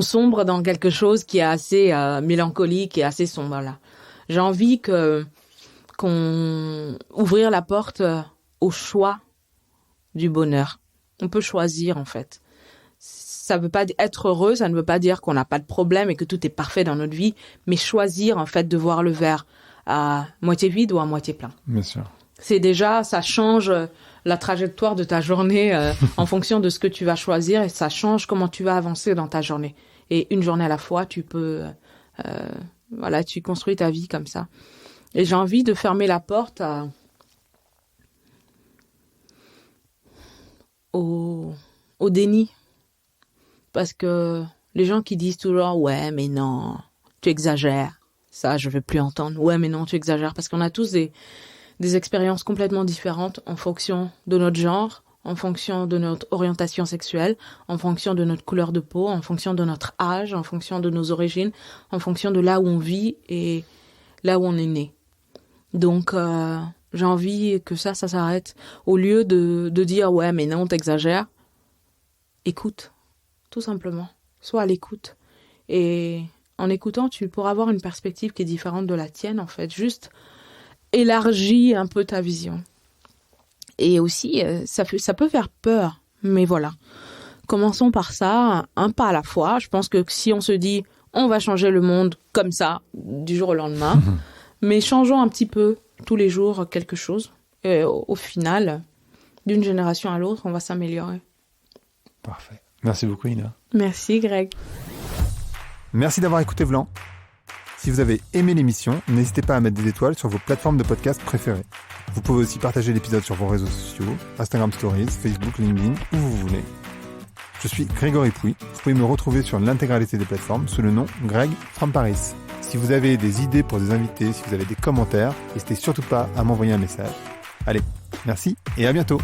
sombre dans quelque chose qui est assez mélancolique et assez sombre là. J'ai envie qu'on ouvrir la porte au choix du bonheur. On peut choisir en fait. Ça veut pas être heureux, ça ne veut pas dire qu'on n'a pas de problème et que tout est parfait dans notre vie, mais choisir en fait de voir le verre à moitié vide ou à moitié plein. Bien sûr. C'est déjà, ça change la trajectoire de ta journée en fonction de ce que tu vas choisir et ça change comment tu vas avancer dans ta journée. Et une journée à la fois, tu peux, tu construis ta vie comme ça. Et j'ai envie de fermer la porte au déni. Parce que les gens qui disent toujours « Ouais, mais non, tu exagères », ça, je ne veux plus entendre. « Ouais, mais non, tu exagères », parce qu'on a tous des expériences complètement différentes en fonction de notre genre, en fonction de notre orientation sexuelle, en fonction de notre couleur de peau, en fonction de notre âge, en fonction de nos origines, en fonction de là où on vit et là où on est né. Donc, j'ai envie que ça s'arrête. Au lieu de dire « Ouais, mais non, t'exagères », écoute. Tout simplement. Sois à l'écoute. Et en écoutant, tu pourras avoir une perspective qui est différente de la tienne, en fait. Juste élargis un peu ta vision. Et aussi, ça peut faire peur. Mais voilà. Commençons par ça, un pas à la fois. Je pense que si on se dit, on va changer le monde comme ça, du jour au lendemain, mais changeons un petit peu, tous les jours, quelque chose. Et au final, d'une génération à l'autre, on va s'améliorer. Parfait. Merci beaucoup, Ina. Merci, Greg. Merci d'avoir écouté Vlan. Si vous avez aimé l'émission, n'hésitez pas à mettre des étoiles sur vos plateformes de podcast préférées. Vous pouvez aussi partager l'épisode sur vos réseaux sociaux, Instagram Stories, Facebook, LinkedIn, où vous voulez. Je suis Grégory Pouy. Vous pouvez me retrouver sur l'intégralité des plateformes sous le nom Greg from Paris. Si vous avez des idées pour des invités, si vous avez des commentaires, n'hésitez surtout pas à m'envoyer un message. Allez, merci et à bientôt.